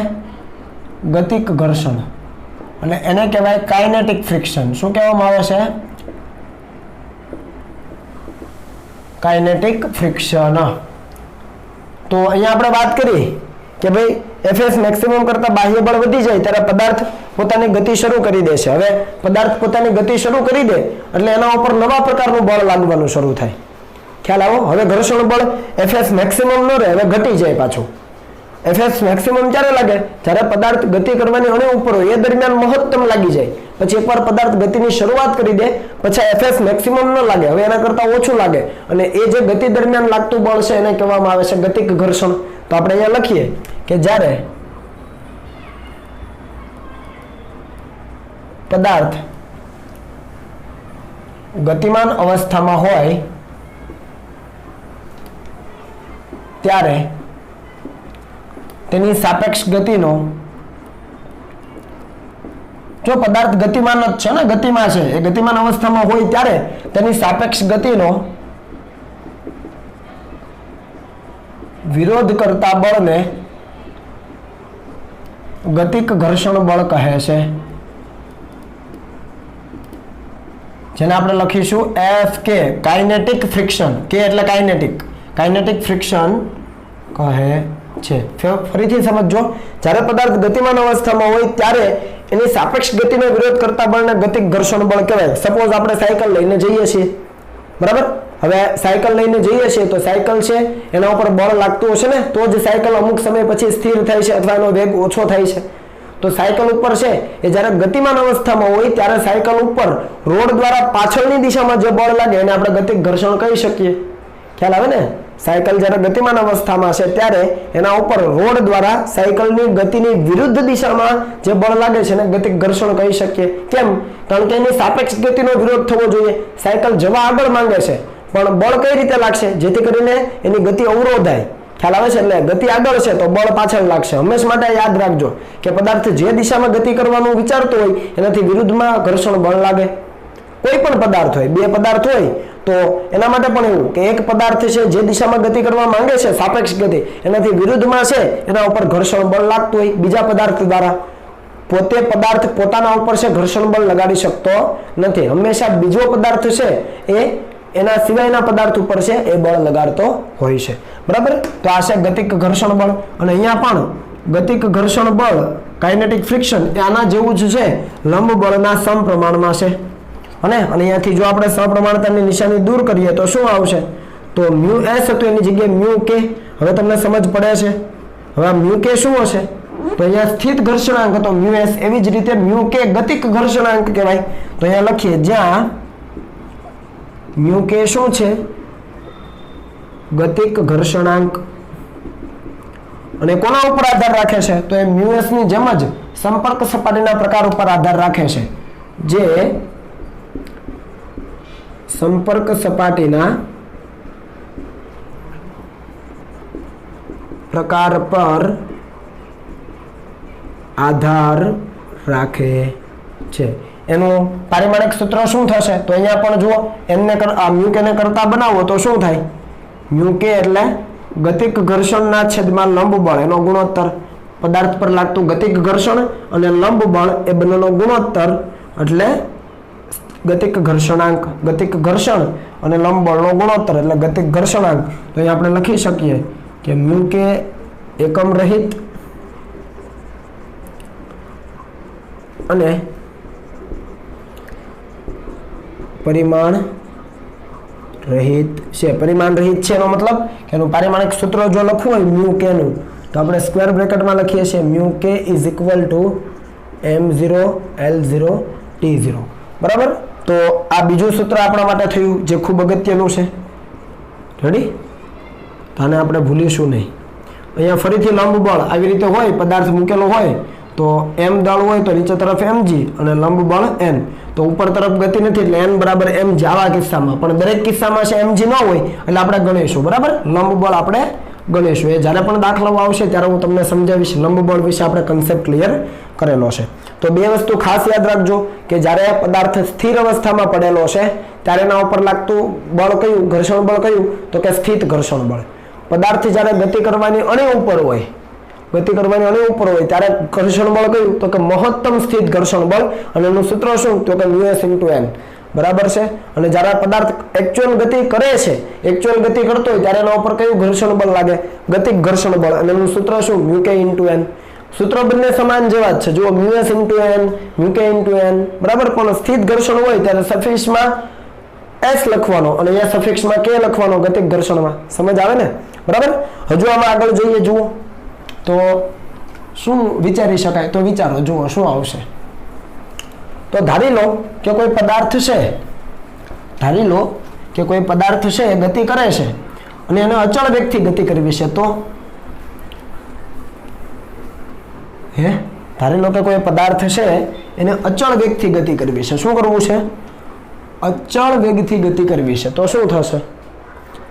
ગતિક ઘર્ષણ, અને એને કહેવાય કાઇનેટિક ફ્રિક્શન. શું કહેવામાં આવે છે? Kinetic friction. તો અહીંયા આપણે વાત કરી કે ભાઈ એફએસ મેક્સિમમ કરતા બાહ્ય બળ વધી જાય ત્યારે પદાર્થ પોતાની ગતિ શરૂ કરી દે છે. હવે પદાર્થ પોતાની ગતિ શરૂ કરી દે એટલે એના ઉપર નવા પ્રકારનું બળ લાગવાનું શરૂ થાય. ખ્યાલ આવો? હવે ઘર્ષણ બળ એફએસ મેક્સિમમ ન રહે, હવે ઘટી જાય પાછું. એફએસ મેક્સિમમ ક્યારે લાગે? જ્યારે પદાર્થ ગતિ કરવાની અણી ઉપર હોય એ દરમિયાન મહત્તમ લાગી જાય. પછી એકવાર પદાર્થ ગતિની શરૂઆત કરી દે પછી એફએસ મેક્સિમમ ન લાગે, હવે એના કરતા ઓછું લાગે, અને એ જે ગતિ દરમિયાન લાગતું બળ છે એને કહેવામાં આવે છે ગતિક ઘર્ષણ. તો આપણે અહીંયા લખીએ કે જ્યારે પદાર્થ ગતિમાન અવસ્થામાં હોય ત્યારે તેની સાપેક્ષ ગતિનો, જો પદાર્થ ગતિમાન જ છે ને, ગતિમાં છે, એ ગતિમાન અવસ્થામાં હોય ત્યારે તેની સાપેક્ષ ગતિનો વિરોધ કરતા બળને ગતિક ઘર્ષણ બળ કહે છે, જેને આપણે લખીશું એફ કે, કાઇનેટિક ફ્રિક્શન. કે એટલે કાઇનેટિક ફ્રિક્શન કહે છે. ફરીથી સમજો, જ્યારે પદાર્થ ગતિમાન અવસ્થામાં હોય ત્યારે એની સાપેક્ષ ગતિનો વિરોધ કરતા બળને ગતિક ઘર્ષણ બળ કહેવાય. સપોઝ આપણે સાયકલ લઈને જઈએ છીએ, બરાબર? હવે સાયકલ લઈને જઈએ છીએ તો સાયકલ છે એના ઉપર બળ લાગતું હશે ને, તો જ સાયકલ અમુક સમય પછી સ્થિર થાય છે અથવા એનો વેગ ઓછો થાય છે. તો સાયકલ ઉપર છે એ જ્યારે ગતિમાન અવસ્થામાં હોય ત્યારે સાયકલ ઉપર રોડ દ્વારા પાછળની દિશામાં જે બળ લાગે એને આપણે ગતિક ઘર્ષણ કહી શકીએ. ખ્યાલ આવે ને? સાયકલ જ્યારે ગતિમાન અવસ્થામાં છે ત્યારે એના ઉપર રોડ દ્વારા સાયકલની ગતિની વિરુદ્ધ દિશામાં જે બળ લાગે છે એને ગતિક ઘર્ષણ કહી શકીએ. કેમ? કારણ કે એની સાપેક્ષ ગતિનો વિરોધ થવો જોઈએ. સાયકલ જવા આગળ માંગે છે પણ બળ કઈ રીતે લાગશે જેથી કરીને એની ગતિ અવરોધાય. ખ્યાલ આવે છે? એટલે ગતિ આગળ છે તો બળ પાછળ લાગશે. હંમેશા માટે યાદ રાખજો કે પદાર્થ જે દિશામાં ગતિ કરવાનું વિચારતો હોય એનાથી વિરુદ્ધમાં ઘર્ષણ બળ લાગે. કોઈ પણ પદાર્થ હોય, બે પદાર્થ હોય તો એના માટે પણ એવું કે એક પદાર્થ છે જે દિશામાં ગતિ કરવા માંગે છે સાપેક્ષ ગતિ, એનાથી વિરુદ્ધમાં છે એના ઉપર ઘર્ષણ બળ લાગતું હોય બીજા પદાર્થ દ્વારા. પોતે પદાર્થ પોતાના ઉપર છે ઘર્ષણ બળ લગાડી શકતો નથી. હંમેશા બીજો પદાર્થ છે એ એના સિવાયના પદાર્થ ઉપર છે એ બળ લગાડતો હોય છે. બરાબર? તો આ છે ગતિક ઘર્ષણ બળ. અને અહીંયા પણ ગતિક ઘર્ષણ બળ, કાઇનેટિક ફ્રિક્શન, એ આના જેવું જ છે, લંબ બળના સમપ્રમાણમાં છે. અને અહીંયાથી જો આપણે સપ્રમાણતાની નિશાની દૂર કરીએ તો શું આવશે? તો મ્યુ એસ હતું એની જગ્યાએ મ્યુ કે. હવે તમને સમજ પડે છે? હવે આ મ્યુ કે શું હશે? તો અહીંયા સ્થિત ઘર્ષણાંક હતો મ્યુ એસ, એવી જ રીતે મ્યુ કે ગતિક ઘર્ષણાંક કહેવાય. તો અહીંયા લખીએ જ્યાં મ્યુ કે શું છે? ગતિક ઘર્ષણાંક. અને કોના ઉપર આધાર રાખે છે? તો એ મ્યુએસ ની જેમ જ સંપર્ક સપાટીના પ્રકાર ઉપર આધાર રાખે છે, જે સંપર્ક સપાટીના પ્રકાર પર આધાર રાખે છે. એનું પારિમાણિક સૂત્ર શું થશે? તો અહીંયા પણ જુઓ, n ને મ્યુ કે ને કરતા બનાવો તો શું થાય? મ્યુ કે એટલે ગતિક ઘર્ષણના છેદમાં લંબ બળ, એનો ગુણોત્તર. પદાર્થ પર લાગતું ગતિક ઘર્ષણ અને લંબ બળ એ બંનેનો ગુણોત્તર એટલે ગતિક ઘર્ષણાંક. ગતિક ઘર્ષણ અને લંબ બળનો ગુણોત્તર એટલે ગતિક ઘર્ષણાંક. તો અહીંયા આપણે લખી શકીએ કે મ્યુ કે એકમ રહિત અને પરિમાણ રહિત છે. પરિમાણ રહિત છે એનો મતલબ કે એનું પારિમાણિક સૂત્ર જો લખવું હોય મ્યુ કે નું, તો આપણે સ્ક્વેર બ્રેકેટમાં લખીએ છીએ મ્યુ કે is equal two m0 l0 t0. બરાબર. તો આ બીજું સૂત્ર આપણા માટે થયું જે ખૂબ અગત્યનું છે. રેડી? આને આપણે ભૂલીશું નહીં. અહીંયા ફરીથી લંબ બળ આવી રીતે હોય, પદાર્થ મૂકેલો હોય તો m દળ હોય તો નીચે તરફ mg અને લંબ બળ n. તો ઉપર તરફ ગતિ નથી એટલે n બરાબર mg આવા કિસ્સામાં. પણ દરેક કિસ્સામાં છે mg ન હોય એટલે આપણે ગણીશું. બરાબર. લંબ બળ આપણે ગણીશું. એ જ્યારે પણ દાખલાઓ આવશે ત્યારે હું તમને સમજાવીશ. લંબ બળ વિશે આપણે કન્સેપ્ટ ક્લિયર કરેલો છે. તો બે વસ્તુ ખાસ યાદ રાખજો કે જ્યારે પદાર્થ સ્થિર અવસ્થામાં પડેલો છે ત્યારે એના ઉપર લાગતું બળ કયું? ઘર્ષણ બળ કયું? તો કે સ્થિત ઘર્ષણ બળ. પદાર્થ જ્યારે ગતિ કરવાની અણી ઉપર હોય, ત્યારે ઘર્ષણ બળ કયું? તો કે મહત્તમ સ્થિત ઘર્ષણ બળ. અને એનું સૂત્ર શું? તો કે μs * n. બરાબર છે. અને જ્યારે પદાર્થ એક્ચ્યુઅલ ગતિ કરે છે, એક્ચ્યુઅલ ગતિ કરતો હોય ત્યારે એના ઉપર કયું ઘર્ષણ બળ લાગે? ગતિક ઘર્ષણ બળ. અને એનું સૂત્ર શું? μk * n. સૂત્ર બંને સમાન જેવા જ છે. જુઓ, μs * n, μk * n. બરાબર. પણ સ્થિત ઘર્ષણ હોય ત્યારે સફિક્સમાં s લખવાનો અને અહીંયા સફિક્સમાં k લખવાનો ગતિક ઘર્ષણમાં. સમજ આવે ને? બરાબર. હજુ આમાં આગળ જોઈએ. જુઓ તો શું વિચારી શકાય? તો વિચારો. જુઓ શું આવશે. તો ધારી લો કે કોઈ પદાર્થ છે, ગતિ કરે છે અને એને અચળ વેગથી ગતિ કરવી છે. તો ધારી લો કે કોઈ પદાર્થ છે એને અચળ વેગથી ગતિ કરવી છે. શું કરવું છે? અચળ વેગથી ગતિ કરવી છે. તો શું થશે?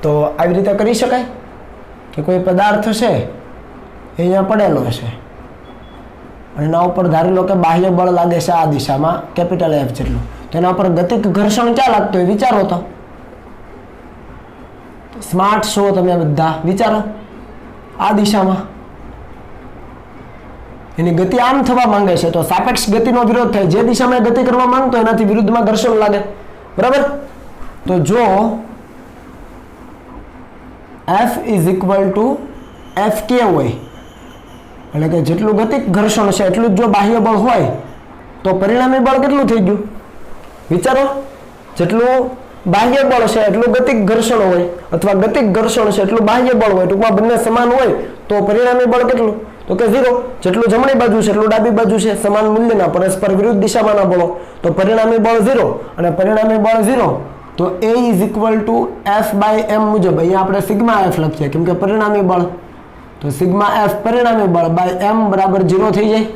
તો આવી રીતે કરી શકાય કે કોઈ પદાર્થ છે અહીંયા પડેલો છે અને એના ઉપર ધારી લો કે બાહ્ય બળ લાગે છે આ દિશામાં કેપિટલ F જેટલું. તો એના ઉપર ગતિક ઘર્ષણ ક્યાં લાગતું હોય? વિચારો તો. સ્માર્ટ છો તમે બધા, વિચારો. આ દિશામાં એની ગતિ આમ થવા માંગે છે તો સાપેક્ષ ગતિનો વિરોધ થાય. જે દિશામાં ગતિ કરવા માંગતો એનાથી વિરુદ્ધમાં ઘર્ષણ લાગે. બરાબર. તો જો F = Fk હોય એટલે કે જેટલું ગતિક ઘર્ષણ છે એટલું જ જો બાહ્ય બળ હોય તો પરિણામી બળ કેટલું થઈ ગયું? વિચારો. જેટલું બાહ્ય બળ છે એટલું ગતિક ઘર્ષણ હોય અથવા ગતિક ઘર્ષણ છે એટલું બાહ્ય બળ હોય. ટૂંકમાં બંને સમાન હોય તો પરિણામી બળ કેટલું? તો કે 0. જેટલું જમણી બાજુ છે એટલું ડાબી બાજુ છે. સમાન મૂલ્યના પરસ્પર વિરુદ્ધ દિશામાંના બળો. તો પરિણામી બળ 0 અને પરિણામી બળ 0. તો A = F/m મુજબ અહીંયા આપણે σf લખીએ કેમ કે પરિણામી બળ. તો σf પરિણામી બળ / m બરાબર 0 થઈ જાય.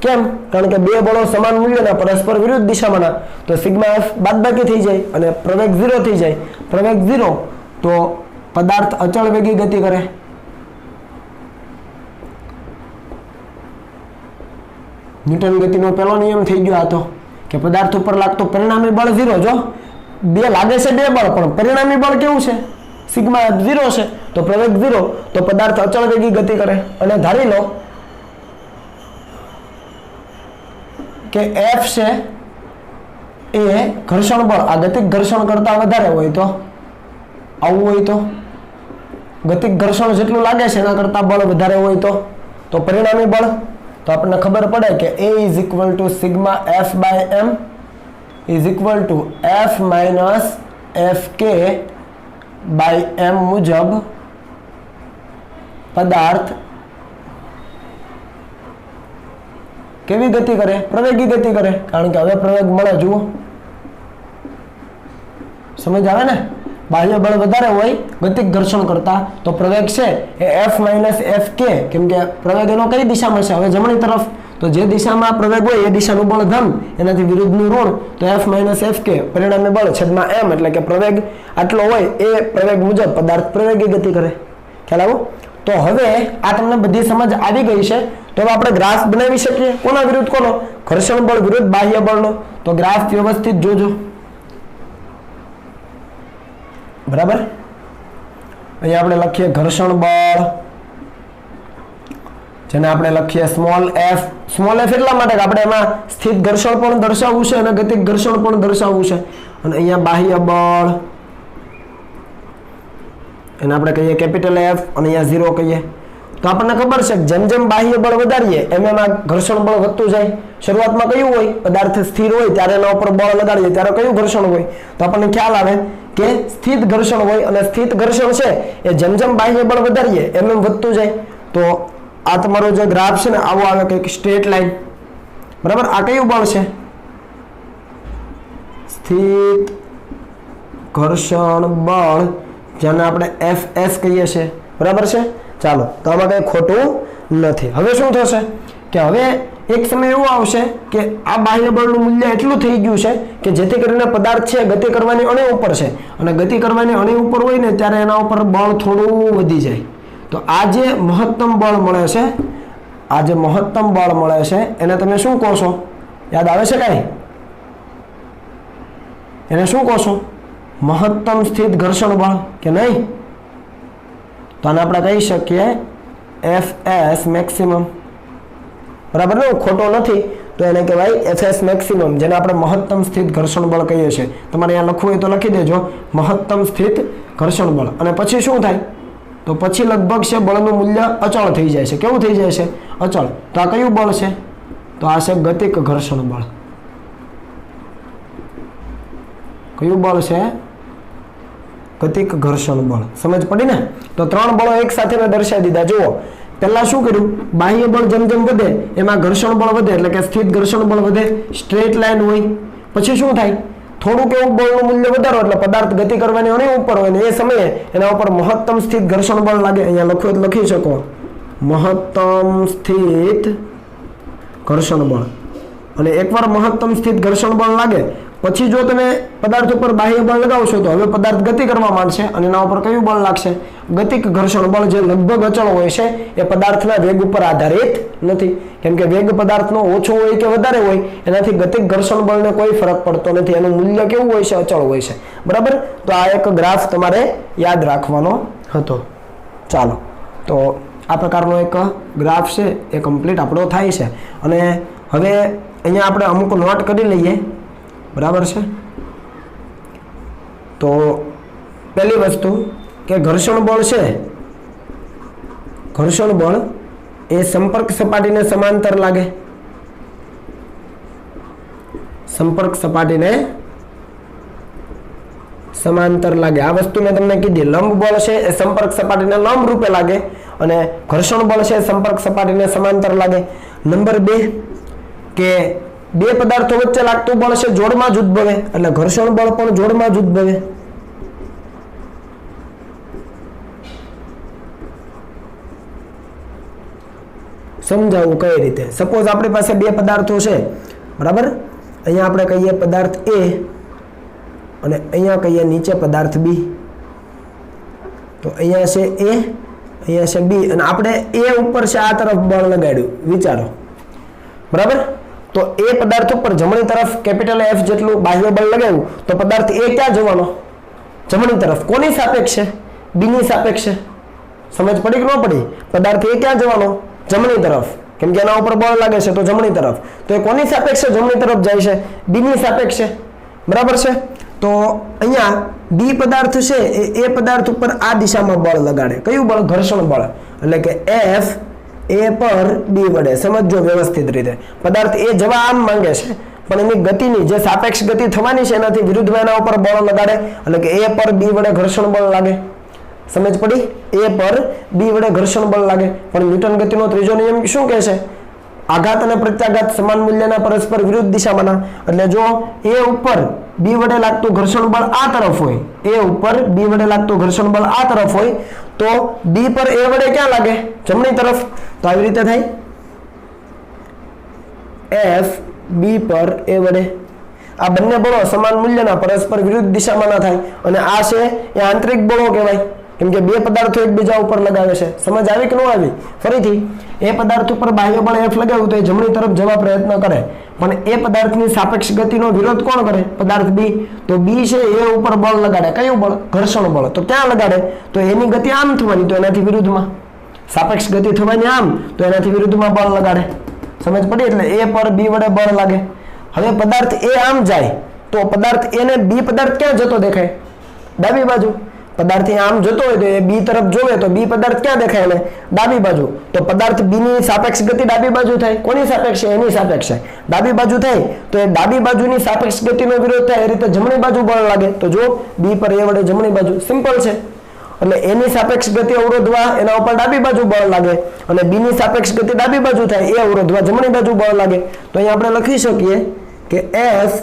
કેમ? કારણ કે બે બળો સમાન મૂલ્યના પરસ્પર વિરુદ્ધ દિશામાંના. તો σf બાદબાકી થઈ જાય અને પ્રવેગ 0 થઈ જાય. પ્રવેગ 0 તો પદાર્થ અચળ વેગી ગતિ કરે. ન્યૂટન ગતિનો પહેલો નિયમ થઈ ગયો આ તો કે પદાર્થ ઉપર લાગતો પરિણામી બળ 0. જો બે લાગે છે બે બળ પણ પરિણામી બળ કેવું છે? σf 0 છે. તો પ્રવેગ 0 તો પદાર્થ અચળ વેગી ગતિ કરે. અને ધારી લો કે F છે એ ઘર્ષણ બળ આ ગતિક ઘર્ષણ કરતા વધારે હોય તો આવું હોય તો ગતિક ઘર્ષણ જેટલું લાગે છે એના કરતા બળ વધારે હોય તો પરિણામી બળ. તો આપણને ખબર પડે કે A = σf/m = F - Fk/m મુજબ પદાર્થ કેવી ગતિ કરે? પ્રવેગી ગતિ કરે. કારણ કે હવે પ્રવેગ મળે. જુઓ, સમજ આવે ને? બાહ્ય બળ વધારે હોય ગતિક ઘર્ષણ કરતા તો પ્રવેગ છે એ F - F K, કેમ કે પ્રવેગ એનો કઈ દિશામાં છે? હવે જમણી તરફ, તો જે દિશામાં પ્રવેગ હોય એ દિશાનું બળ ધન, એનાથી વિરુદ્ધનું ઋણ, તો F - F K પરિણામી બળ છેદમાં m, એટલે કે પ્રવેગ આટલો હોય એ પ્રવેગ મુજબ પદાર્થ પ્રવેગી ગતિ કરે. ખ્યાલ આવ્યો? તો હવે આ તમને બધી સમજ આવી ગઈ છે. તો હવે આપણે ગ્રાફ બનાવી શકીએ. કોના વિરુદ્ધ કોનો? ઘર્ષણ બળ વિરુદ્ધ બાહ્ય બળનો. તો ગ્રાફ વ્યવસ્થિત જોજો. બરાબર, અહીંયા આપણે લખીએ ઘર્ષણ બળ, જેને આપણે લખીએ સ્મોલ f. સ્મોલ f એટલા માટે કે આપણે એમાં સ્થિત ઘર્ષણ પણ દર્શાવવું છે અને ગતિક ઘર્ષણ પણ દર્શાવવું છે. અને અહીંયા બાહ્ય બળ એને આપણે કહીએ કેપિટલ F અને અહીંયા 0 કહીએ. તો આપણને ખબર છે કે જેમ જેમ બાહ્ય બળ વધારીએ એમ એમાં ઘર્ષણ બળ વધતું જાય. શરૂઆતમાં કયું હોય? પદાર્થ સ્થિર હોય ત્યારે એના ઉપર બળ લગાડીએ ત્યારે કયું ઘર્ષણ હોય? તો આપણને ખ્યાલ આવે કે સ્થિત ઘર્ષણ હોય, અને સ્થિત ઘર્ષણ છે એ જેમ જેમ બાહ્ય બળ વધારીએ એમ એમ વધતું જાય. તો આ તમારો જે ગ્રાફ છે ને આવો આવે કંઈક સ્ટ્રેટ લાઈન. બરાબર, આ કયું બળ છે? સ્થિત ઘર્ષણ બળ, જેને આપણે Fs કહીએ છીએ. બરાબર છે? ચાલો, તો આમાં કંઈ ખોટું નથી. હવે શું થશે કે હવે એક સમય એવો આવશે કે આ બાહ્ય બળનું મૂલ્ય એટલું થઈ ગયું છે કે જેથી કરીને પદાર્થ છે ગતિ કરવાની અણી ઉપર છે, અને ગતિ કરવાની અણી ઉપર હોય ને ત્યારે એના ઉપર બળ થોડું વધી જાય. તો આ જે મહત્તમ બળ મળે છે, આ જે મહત્તમ બળ મળે છે એને તમે શું કહો છો? યાદ આવે છે કાંઈ? એને શું કહો છો? મહત્તમ સ્થિત ઘર્ષણ બળ કે નહીં? તો આને આપણે કહી શકીએ Fs મેક્સિમમ. બરાબર ને? ખોટો નથી. તો એને કહેવાય Fs મેક્સિમમ, જેને આપણે મહત્તમ સ્થિત ઘર્ષણ બળ કહીએ છીએ. તમારે અહીંયા લખવું હોય તો લખી દેજો મહત્તમ સ્થિત ઘર્ષણ બળ. અને પછી શું થાય? તો પછી લગભગ છે બળનું મૂલ્ય અચળ થઈ જાય છે. કેવું થઈ જાય છે? અચળ. તો આ કયું બળ છે? તો આ છે ગતિક ઘર્ષણ બળ. કયું બળ છે? ગતિક ઘર્ષણ બળ. સમજ પડી ને? તો ત્રણ બળો એક સાથે મેં દર્શાવી દીધા. જુઓ, પહેલા શું કર્યું? બાહ્ય બળ જેમ જેમ વધે એમાં ઘર્ષણ બળ વધે, એટલે કે સ્થિત ઘર્ષણ બળ વધે. સ્ટ્રેટ લાઈન હોય. પછી શું થાય? થોડુંક એવું બળનું મૂલ્ય વધારો એટલે પદાર્થ ગતિ કરવાની અણી ઉપર હોય ને એ સમયે એના ઉપર મહત્તમ સ્થિત ઘર્ષણ બળ લાગે. અહીંયા લખો એટલે લખી શકો મહત્તમ સ્થિત ઘર્ષણ બળ. અને એકવાર મહત્તમ સ્થિત ઘર્ષણ બળ લાગે પછી જો તમે પદાર્થ ઉપર બાહ્ય બળ લગાવશો તો હવે પદાર્થ ગતિ કરવા માંડશે, અને એના ઉપર કયું બળ લાગશે? ગતિક ઘર્ષણ બળ, જે લગભગ અચળ હોય છે. એ પદાર્થના વેગ ઉપર આધારિત નથી, કેમ કે વેગ પદાર્થનો ઓછો હોય કે વધારે હોય એનાથી ગતિક ઘર્ષણ બળને કોઈ ફરક પડતો નથી. એનું મૂલ્ય કેવું હોય છે? અચળ હોય છે. બરાબર? તો આ એક ગ્રાફ તમારે યાદ રાખવાનો હતો. ચાલો, તો આ પ્રકારનો એક ગ્રાફ છે એ કમ્પ્લીટ આપણો થાય છે. અને હવે અહીંયા આપણે અમુક નોટ કરી લઈએ. બરાબર છે? તો પહેલી વસ્તુ કે ઘર્ષણ બળ છે, ઘર્ષણ બળ એ સંપર્ક સપાટીને સમાંતર લાગે. સંપર્ક સપાટીને સમાંતર લાગે. આ વસ્તુ મેં તમને કીધી. લંબ બળ છે એ સંપર્ક સપાટીને લંબ રૂપે લાગે, અને ઘર્ષણ બળ છે સંપર્ક સપાટીને સમાંતર લાગે. નંબર 2 કે બે પદાર્થો વચ્ચે લાગતું બળ છે જોડમાં જ ઉદ્ભવે, એટલે ઘર્ષણ બળ પણ જોડમાં જ ઉદ્ભવે. સમજાવું કઈ રીતે? સપોઝ આપણી પાસે બે પદાર્થો છે. બરાબર? અહીંયા આપણે કહીએ પદાર્થ A અને અહીંયા કહીએ નીચે પદાર્થ B. તો અહીંયા છે A, અહીંયા છે B, અને આપણે A ઉપર છે આ તરફ બળ લગાડ્યું. વિચારો. બરાબર? તો એ પદાર્થ ઉપર જમણી તરફ કેપિટલ F જેટલું બાહ્ય બળ લગાવ્યું તો પદાર્થ A ક્યાં જવાનો? જમણી તરફ. કોની સાપેક્ષે? B ની સાપેક્ષે. સમજ પડી કે ન પડી? પદાર્થ A ક્યાં જવાનો? જમણી તરફ, કેમ કે એના ઉપર બળ લાગે છે તો જમણી તરફ. તો એ કોની સાપેક્ષે જમણી તરફ જાય છે? B ની સાપેક્ષે. બરાબર છે? તો અહીંયા B પદાર્થ છે એ પદાર્થ ઉપર આ દિશામાં બળ લગાડે. કયું બળ? ઘર્ષણ બળ. એટલે કે F A પર B વડે. સમજો વ્યવસ્થિત રીતે. પદાર્થ A જવા આમ માંગે છે, પણ એની ગતિની જે સાપેક્ષ ગતિ થવાની છે એનાથી વિરુદ્ધમાં એના ઉપર બળ લગાડે, એટલે કે A પર B વડે ઘર્ષણ બળ લાગે. સમજ પડી? A પર B વડે ઘર્ષણ બળ લાગે. પણ ન્યૂટન ગતિનો ત્રીજો નિયમ શું કહે છે? આઘાત અને પ્રત્યાઘાત સમાન મૂલ્યના પરસ્પર વિરુદ્ધ દિશામાંના. એટલે જો A ઉપર B બી વડે લાગતું ઘર્ષણ બળ આ તરફ હોય, એ ઉપર બી વડે લાગતું ઘર્ષણ બળ આ તરફ હોય, તો બી પર એ વડે ક્યાં લાગે? જમણી તરફ. તો આવી રીતે થાય એફ બી પર એ વડે. આ બંને બળો સમાન મૂલ્યના પરસ્પર વિરુદ્ધ દિશામાં ના થાય, અને આ છે એ આંતરિક બળો કહેવાય, કેમ કે બે પદાર્થો એકબીજા ઉપર લગાવે છે. સમજ આવી કે ન આવી? ફરીથી, એ પદાર્થ ઉપર બાહ્ય બળ એફ લગાવ્યું તો એ જમણી તરફ જવા પ્રયત્ન કરે, પણ એ પદાર્થની સાપેક્ષ ગતિનો વિરોધ કોણ કરે? પદાર્થ બી. તો બી છે એ ઉપર બળ લગાડે. કયું બળ? ઘર્ષણ બળ. તો ક્યાં લગાડે? તો એની ગતિ આમ થવાની, તો એનાથી વિરુદ્ધમાં. સાપેક્ષ ગતિ થવાની આમ, તો એનાથી વિરુદ્ધમાં બળ લગાડે. સમજ પડી? એટલે એ પર બી વડે બળ લાગે. હવે પદાર્થ એ આમ જાય તો પદાર્થ એને બી પદાર્થ ક્યાં જતો દેખાય? ડાબી બાજુ. પદાર્થ આમ જતો હોય તો એ બી તરફ જોવે તો બી પદાર્થ ક્યાં દેખાય? એને ડાબી બાજુ. તો પદાર્થ બી ની સાપેક્ષ ગતિ ડાબી બાજુ થાય. કોની સાપેક્ષ? એની સાપેક્ષ. ડાબી બાજુ થાય તો એ ડાબી બાજુની સાપેક્ષ ગતિનો વિરોધ થાય, એ રીતે જમણી બાજુ બળ લાગે. તો જો બી પર એ વડે જમણી બાજુ. સિમ્પલ છે. એટલે એની સાપેક્ષ ગતિ અવરોધવા એના ઉપર ડાબી બાજુ બળ લાગે, અને બી ની સાપેક્ષ ગતિ ડાબી બાજુ થાય, એ અવરોધવા જમણી બાજુ બળ લાગે. તો અહીંયા આપણે લખી શકીએ કે એફ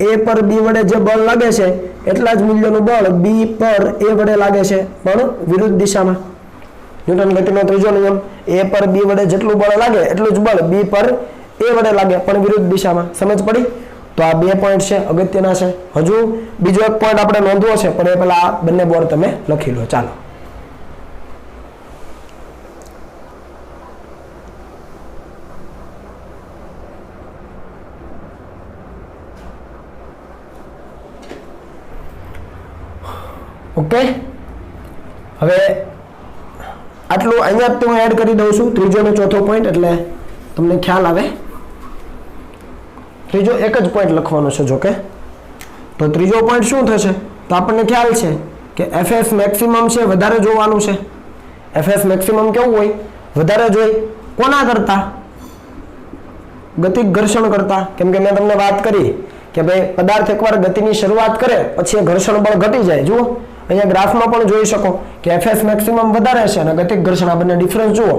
એ પર બી વડે જે બળ લાગે છે એટલા જ મૂલ્યનું બળ બી પર એ વડે લાગે છે, પણ વિરુદ્ધ દિશામાં. ન્યૂટન ગતિનો ત્રીજો નિયમ, એ પર બી વડે જેટલું બળ લાગે એટલું જ બળ બી પર એ વડે લાગે, પણ વિરુદ્ધ દિશામાં. સમજ પડી? તો આ 2 પોઈન્ટ છે, અગત્યના છે. હજુ બીજો એક પોઈન્ટ આપણે નોંધવો છે, પણ એ પહેલા આ બંને બોર્ડ તમે લખી લો. ચાલો, ઓકે. હવે આટલું અહીંયા જ હું એડ કરી દઉં છું, ત્રીજો અને ચોથો પોઈન્ટ, એટલે તમને ખ્યાલ આવે. ત્રીજો એક જ પોઈન્ટ લખવાનો છે જોકે. તો ત્રીજો પોઈન્ટ શું થશે? તો આપણને ખ્યાલ છે કે એફએસ મેક્સિમમ છે વધારે જોવાનું છે. એફએસ મેક્સિમમ કેવું હોય? વધારે જોઈ. કોના કરતા? ગતિક ઘર્ષણ કરતા. કેમ કે મેં તમને વાત કરી કે ભાઈ પદાર્થ એકવાર ગતિની શરૂઆત કરે પછી ઘર્ષણ બળ ઘટી જાય. જુઓ અહીંયા ગ્રાફમાં પણ જોઈ શકો કે એફએસ મેક્સિમમ વધારે છે અને ગતિક ઘર્ષણ, આ બંને ડિફરન્સ જુઓ.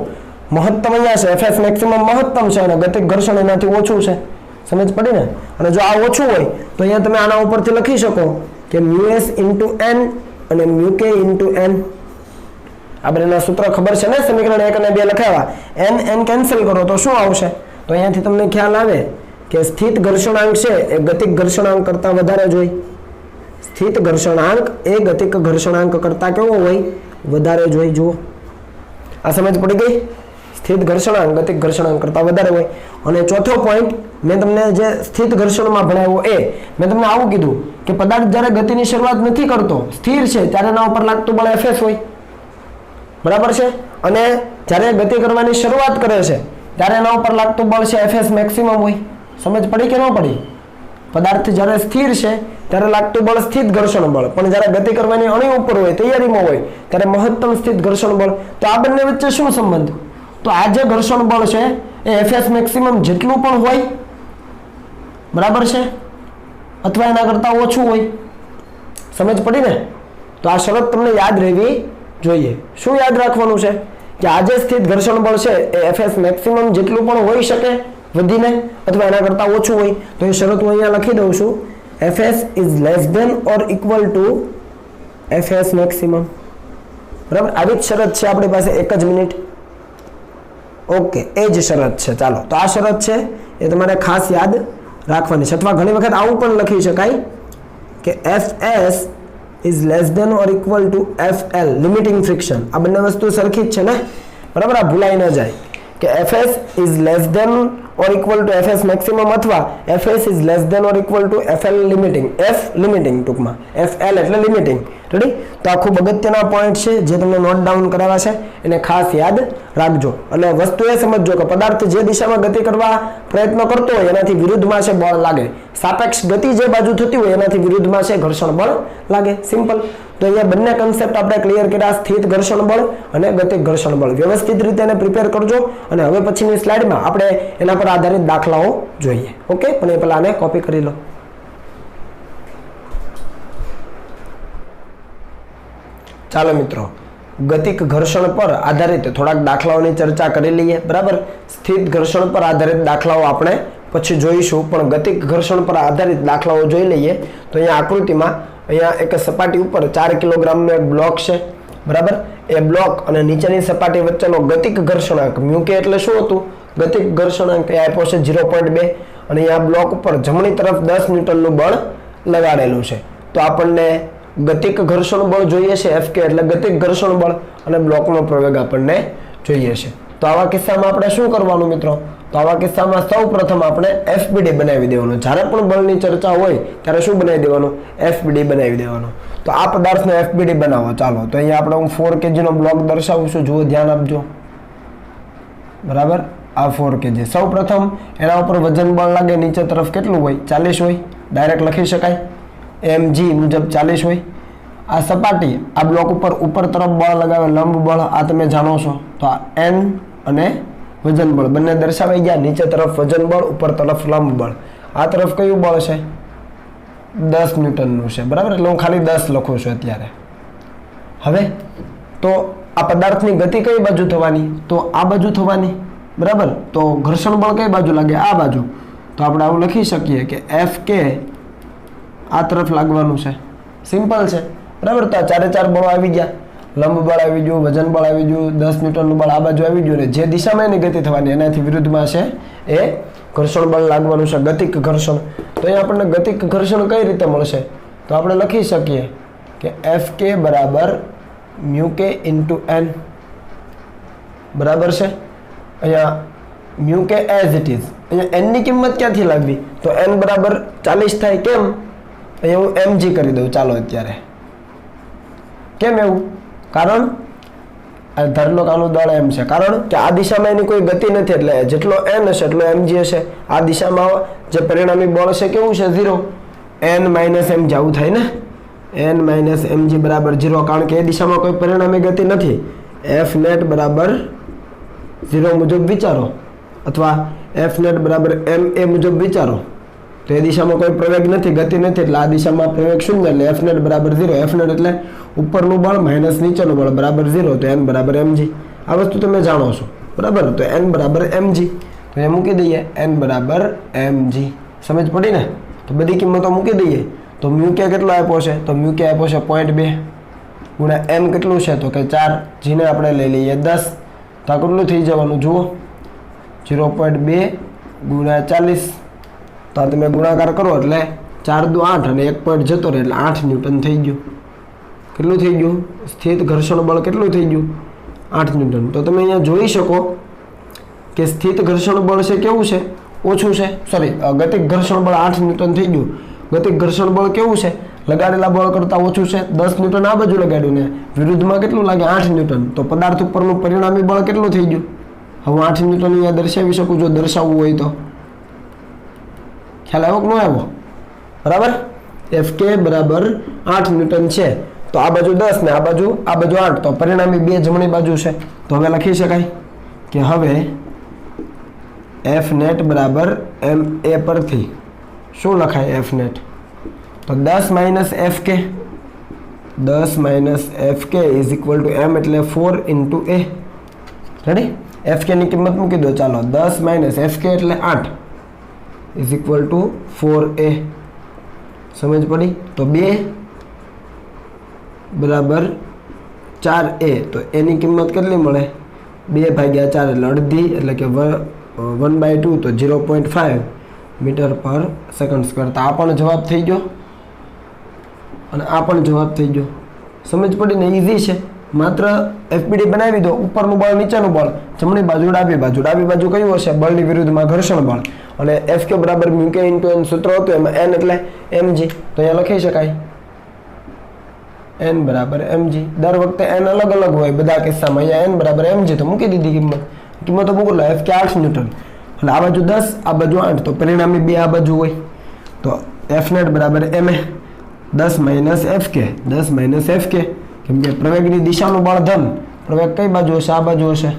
મહત્તમ અહીંયા છે, એફએસ મેક્સિમમ મહત્તમ છે અને ગતિક ઘર્ષણ એનાથી ઓછું છે. સમજ પડી ને? અને જો આ ઓછું હોય તો અહીંયા તમે આના ઉપરથી લખી શકો કે મ્યુએસ ઇન્ટુ એન અને મ્યુકે ઇન્ટુ એન. આ બંનેના સૂત્ર ખબર છે ને? સમીકરણ 1 અને 2 લખાવ્યા. એન એન કેન્સલ કરો તો શું આવશે? તો અહીંયાથી તમને ખ્યાલ આવે કે સ્થિત ઘર્ષણાંક છે એ ગતિક ઘર્ષણાંક કરતા વધારે જ હોય. સ્થિત ઘર્ષણાંક એ ગતિક ઘર્ષણાંક કરતા કેવો હોય? વધારે જ હોય. જુઓ, આ સમજ પડી ગઈ? સ્થિત ઘર્ષણાંક ગતિક ઘર્ષણાંક કરતા વધારે હોય. અને ચોથો પોઈન્ટ મેં તમને જે સ્થિત ઘર્ષણમાં ભણાવ્યો, એ મેં તમને આવું કીધું કે પદાર્થ જ્યારે ગતિની શરૂઆત નથી કરતો, સ્થિર છે, ત્યારે એના ઉપર લાગતું બળ એફએસ હોય. બરાબર છે? અને જ્યારે ગતિ કરવાની શરૂઆત કરે છે ત્યારે એના ઉપર લાગતું બળ છે એફએસ મેક્સિમમ હોય. સમજ પડી કે ન પડી? પદાર્થ જ્યારે સ્થિર છે ત્યારે લાગતું બળ સ્થિત ઘર્ષણ બળ, પણ જ્યારે ગતિ કરવાની અણી ઉપર હોય, તૈયારીમાં હોય, ત્યારે મહત્તમ સ્થિત ઘર્ષણ બળ. તો આ બંને વચ્ચે શું સંબંધ? તો આ જે ઘર્ષણ બળ છે એ એફએસ મેક્સિમમ જેટલું પણ હોય, બરાબર છે, અથવા એના કરતા ઓછું હોય. સમજ પડી ને? તો આ શરત તમને યાદ રહેવી જોઈએ. શું યાદ રાખવાનું છે? કે આ જે સ્થિત ઘર્ષણ બળ છે એ એફએસ મેક્સિમમ જેટલું પણ હોઈ શકે વધીને, અથવા એના કરતા ઓછું હોય. તો એ શરત હું અહીંયા લખી દઉં છું. Fs is less than or equal to Fs maximum. બરાબર? આવી જ શરત છે આપણી પાસે. એક જ મિનિટ. ઓકે, એ જ શરત છે. ચાલો, તો આ શરત છે એ તમારે ખાસ યાદ રાખવાની છે. અથવા ઘણી વખત આવું પણ લખી શકાય કે Fs is less than or equal to Fl, limiting friction. આ બંને વસ્તુ સરખી જ છે ને? બરાબર? આ ભૂલાઈ ન જાય કે Fs is less than or equal to Fs maximum અથવા Fs is less than or equal to Fl limiting. F limiting ટૂંકમાં, Fl એટલે લિમિટિંગ. રેડી? તો આ ખૂબ અગત્યના પોઈન્ટ છે જે તમને નોટ ડાઉન કરાવ્યા છે, એને ખાસ યાદ રાખજો. એટલે વસ્તુ એ સમજજો કે પદાર્થ જે દિશામાં ગતિ કરવા પ્રયત્ન કરતો હોય એનાથી વિરુદ્ધમાં છે બળ લાગે. સાપેક્ષ ગતિ જે બાજુ થતી હોય એનાથી વિરુદ્ધમાં છે ઘર્ષણ બળ લાગે. સિમ્પલ. તો અહીંયા બંને કન્સેપ્ટ આપણે ક્લિયર કર્યા, સ્થિત ઘર્ષણ બળ અને ગતિક ઘર્ષણ બળ. વ્યવસ્થિત રીતે એને પ્રિપેર કરજો અને હવે પછીની સ્લાઇડમાં આપણે એના પર આધારિત દાખલાઓ જોઈએ. ઓકે, પણ એ પહેલા આને કોપી કરી લો. ચાલો મિત્રો, ગતિક ઘર્ષણ પર આધારિત થોડાક દાખલાઓની ચર્ચા કરી લઈએ. બરાબર? સ્થિત ઘર્ષણ પર આધારિત દાખલાઓ આપણે પછી જોઈશું, પણ ગતિક ઘર્ષણ પર આધારિત દાખલાઓ જોઈ લઈએ. તો અહીંયા આકૃતિમાં અહીંયા એક સપાટી ઉપર 4 કિલોગ્રામનો એક બ્લોક છે, બરાબર. એ બ્લોક અને નીચેની સપાટી વચ્ચેનો ગતિક ઘર્ષણાંક મ્યુ કે એટલે શું હતું? ગતિક ઘર્ષણાંક એ આપ્યો છે 0.2 અને અહીંયા બ્લોક ઉપર જમણી તરફ 10 ન્યૂટનનું બળ લગાડેલું છે. તો આપણને ગતિક ઘર્ષણ બળ જોઈએ છે, Fk એટલે ગતિક ઘર્ષણ બળ, અને બ્લોકનો પ્રવેગ આપણને જોઈએ છે. તો આવા કિસ્સામાં આપણે શું કરવાનું મિત્રો? તો આવા કિસ્સામાં સૌપ્રથમ આપણે FBD બનાવી દેવાનું. જ્યારે પણ બળની ચર્ચા હોય ત્યારે શું બનાવી દેવાનું? FBD બનાવી દેવાનું. તો આ પદાર્થનો FBD બનાવો. ચાલો, તો અહીંયા આપણે હું 4 kg નો બ્લોક દર્શાવું છું. જુઓ, ધ્યાન આપજો, બરાબર. આ 4 kg. સૌપ્રથમ એના ઉપર વજન બળ લાગે નીચે તરફ કેટલું હોય? 40 હોય. ડાયરેક્ટ લખી શકાય, mg મુજબ 40 હોય. આ સપાટી આ બ્લોક ઉપર તરફ બળ લગાવે, લંબ બળ, આ તમે જાણો છો. તો આ n અને વજન બળ બંને દર્શાવાઈ ગયા. નીચે તરફ વજન બળ, ઉપર તરફ લંબ બળ. આ તરફ કયું બળ છે? 10 ન્યૂટનનું છે, બરાબર. એટલે હું ખાલી 10 લખું છું અત્યારે. હવે તો આ પદાર્થની ગતિ કઈ બાજુ થવાની? તો આ બાજુ થવાની, બરાબર. તો ઘર્ષણ બળ કઈ બાજુ લાગે? આ બાજુ. તો આપણે આવું લખી શકીએ કે Fk આ તરફ લાગવાનું છે. સિમ્પલ છે, બરાબર. તો આ 4 બળો આવી ગયા. લંબ બળ આવી ગયું, વજન બળ આવી ગયું, 10 ન્યૂટનનું બળ આ બાજુ આવી ગયું, ને જે દિશામાં એની ગતિ થવાની એનાથી વિરુદ્ધમાં છે એ ઘર્ષણ બળ લાગવાનું છે, ગતિક ઘર્ષણ. તો અહીંયા આપણને ગતિક ઘર્ષણ કઈ રીતે મળશે? તો આપણે લખી શકીએ કે Fk બરાબર μk × n, બરાબર છે. અહીંયા μk એઝ ઇટ ઇઝ. અહીંયા n ની કિંમત ક્યાંથી લાવવી? તો n બરાબર 40 થાય. કેમ? અહીંયા હું mg કરી દઉં. ચાલો અત્યારે. કેમ એવું? કારણ ધારી લો કે આનું દળ m છે. કારણ કે આ દિશામાં એની કોઈ ગતિ નથી, એટલે જેટલો n હશે એટલો mg હશે. આ દિશામાં જે પરિણામી બળ છે કેવું છે? 0. n - mg આવું થાય ને. n - mg બરાબર 0, કારણ કે એ દિશામાં કોઈ પરિણામી ગતિ નથી. F net બરાબર 0 મુજબ વિચારો, અથવા F net બરાબર ma મુજબ વિચારો. તો એ દિશામાં કોઈ પ્રવેગ નથી, ગતિ નથી, એટલે આ દિશામાં પ્રવેગ શૂન્ય, એટલે F net બરાબર 0. F net એટલે ઉપરનું બળ માઇનસ નીચેનું બળ બરાબર 0. તો n બરાબર mg. આ વસ્તુ તમે જાણો છો, બરાબર. તો n બરાબર mg. તો એ મૂકી દઈએ, n બરાબર mg. સમજ પડી ને? તો બધી કિંમતો મૂકી દઈએ. તો મ્યુ કે કેટલો આપ્યો છે? તો મ્યુ કે આપ્યો છે 0.2 ગુણ્યા n કેટલું છે? તો કે 4. જીને આપણે લઈ લઈએ 10. તો આ કેટલું થઈ જવાનું? જુઓ, 0.2 ગુણ્યા 40. તો આ તમે ગુણાકાર કરો એટલે 4 દુ 8 અને 1 પોઈન્ટ જતો રહે એટલે 8 ન્યૂટન થઈ ગયું. કેટલું થઈ ગયું? સ્થિત ઘર્ષણ બળ કેટલું થઈ ગયું? 8 ન્યૂટન. તો તમે અહીંયા જોઈ શકો કે સ્થિત ઘર્ષણ બળ છે કેવું છે? ઓછું છે. સોરી, ગતિક ઘર્ષણ બળ 8 ન્યૂટન થઈ ગયું. ગતિક ઘર્ષણ બળ કેવું છે? લગાડેલા બળ કરતાં ઓછું છે. 10 ન્યૂટન આ બાજુ લગાડ્યું ને વિરુદ્ધમાં કેટલું લાગે? 8 ન્યૂટન. તો પદાર્થ ઉપરનું પરિણામી બળ કેટલું થઈ ગયું? હવે 8 ન્યૂટન અહીંયા દર્શાવી શકું જો દર્શાવવું હોય તો. ખ્યાલ આવ્યો કે ન આવ્યો? બરાબર. Fk બરાબર 8 ન્યૂટન છે. તો આ બાજુ 10 ને આ બાજુ 8. તો પરિણામી 2 જમણી બાજુ છે. તો હવે લખી શકાય કે હવે F net બરાબર ma પરથી શું લખાય? F net તો 10 - Fk. 10 - Fk is equal two m એટલે 4 × a. રેડી? Fk ની કિંમત મૂકી દો. ચાલો, 10 - Fk એટલે 8 ઇઝ ઇક્વલ ટુ 4a. સમજ પડી? તો 2 બરાબર 4a. તો એની કિંમત કેટલી મળે? 2/4 એટલે અડધી, એટલે કે 1/2 તો 0.5 મીટર પર સેકન્ડ સ્ક્વેર. તો આ પણ જવાબ થઈ ગયો અને આ પણ જવાબ થઈ ગયો. સમજ પડી ને? ઈઝી છે. માત્ર FBD બનાવી દો. ઉપરનું બળ, નીચેનું બળ, જમણી બાજુ, ડાબી બાજુ. ડાબી બાજુ કયું હશે? બળની વિરુદ્ધમાં ઘર્ષણ બળ. અને Fk બરાબર μk × n સૂત્ર હતું, એમાં n એટલે mg. તો અહીંયા લખી શકાય n બરાબર mg. દર વખતે n અલગ અલગ હોય બધા કિસ્સામાં. અહીંયા n બરાબર mg. તો મૂકી દીધી કિંમતો મૂકો. Fk 8 ન્યૂટન એટલે આ બાજુ 10, આ બાજુ 8. તો પરિણામી 2 આ બાજુ હોય. તો F net બરાબર ma. 10 - Fk. 10 - Fk. કેમ કે પ્રવેગની દિશાનું બળ ધન, પ્રવેગ કઈ બાજુ હશે? આ બાજુ હશે.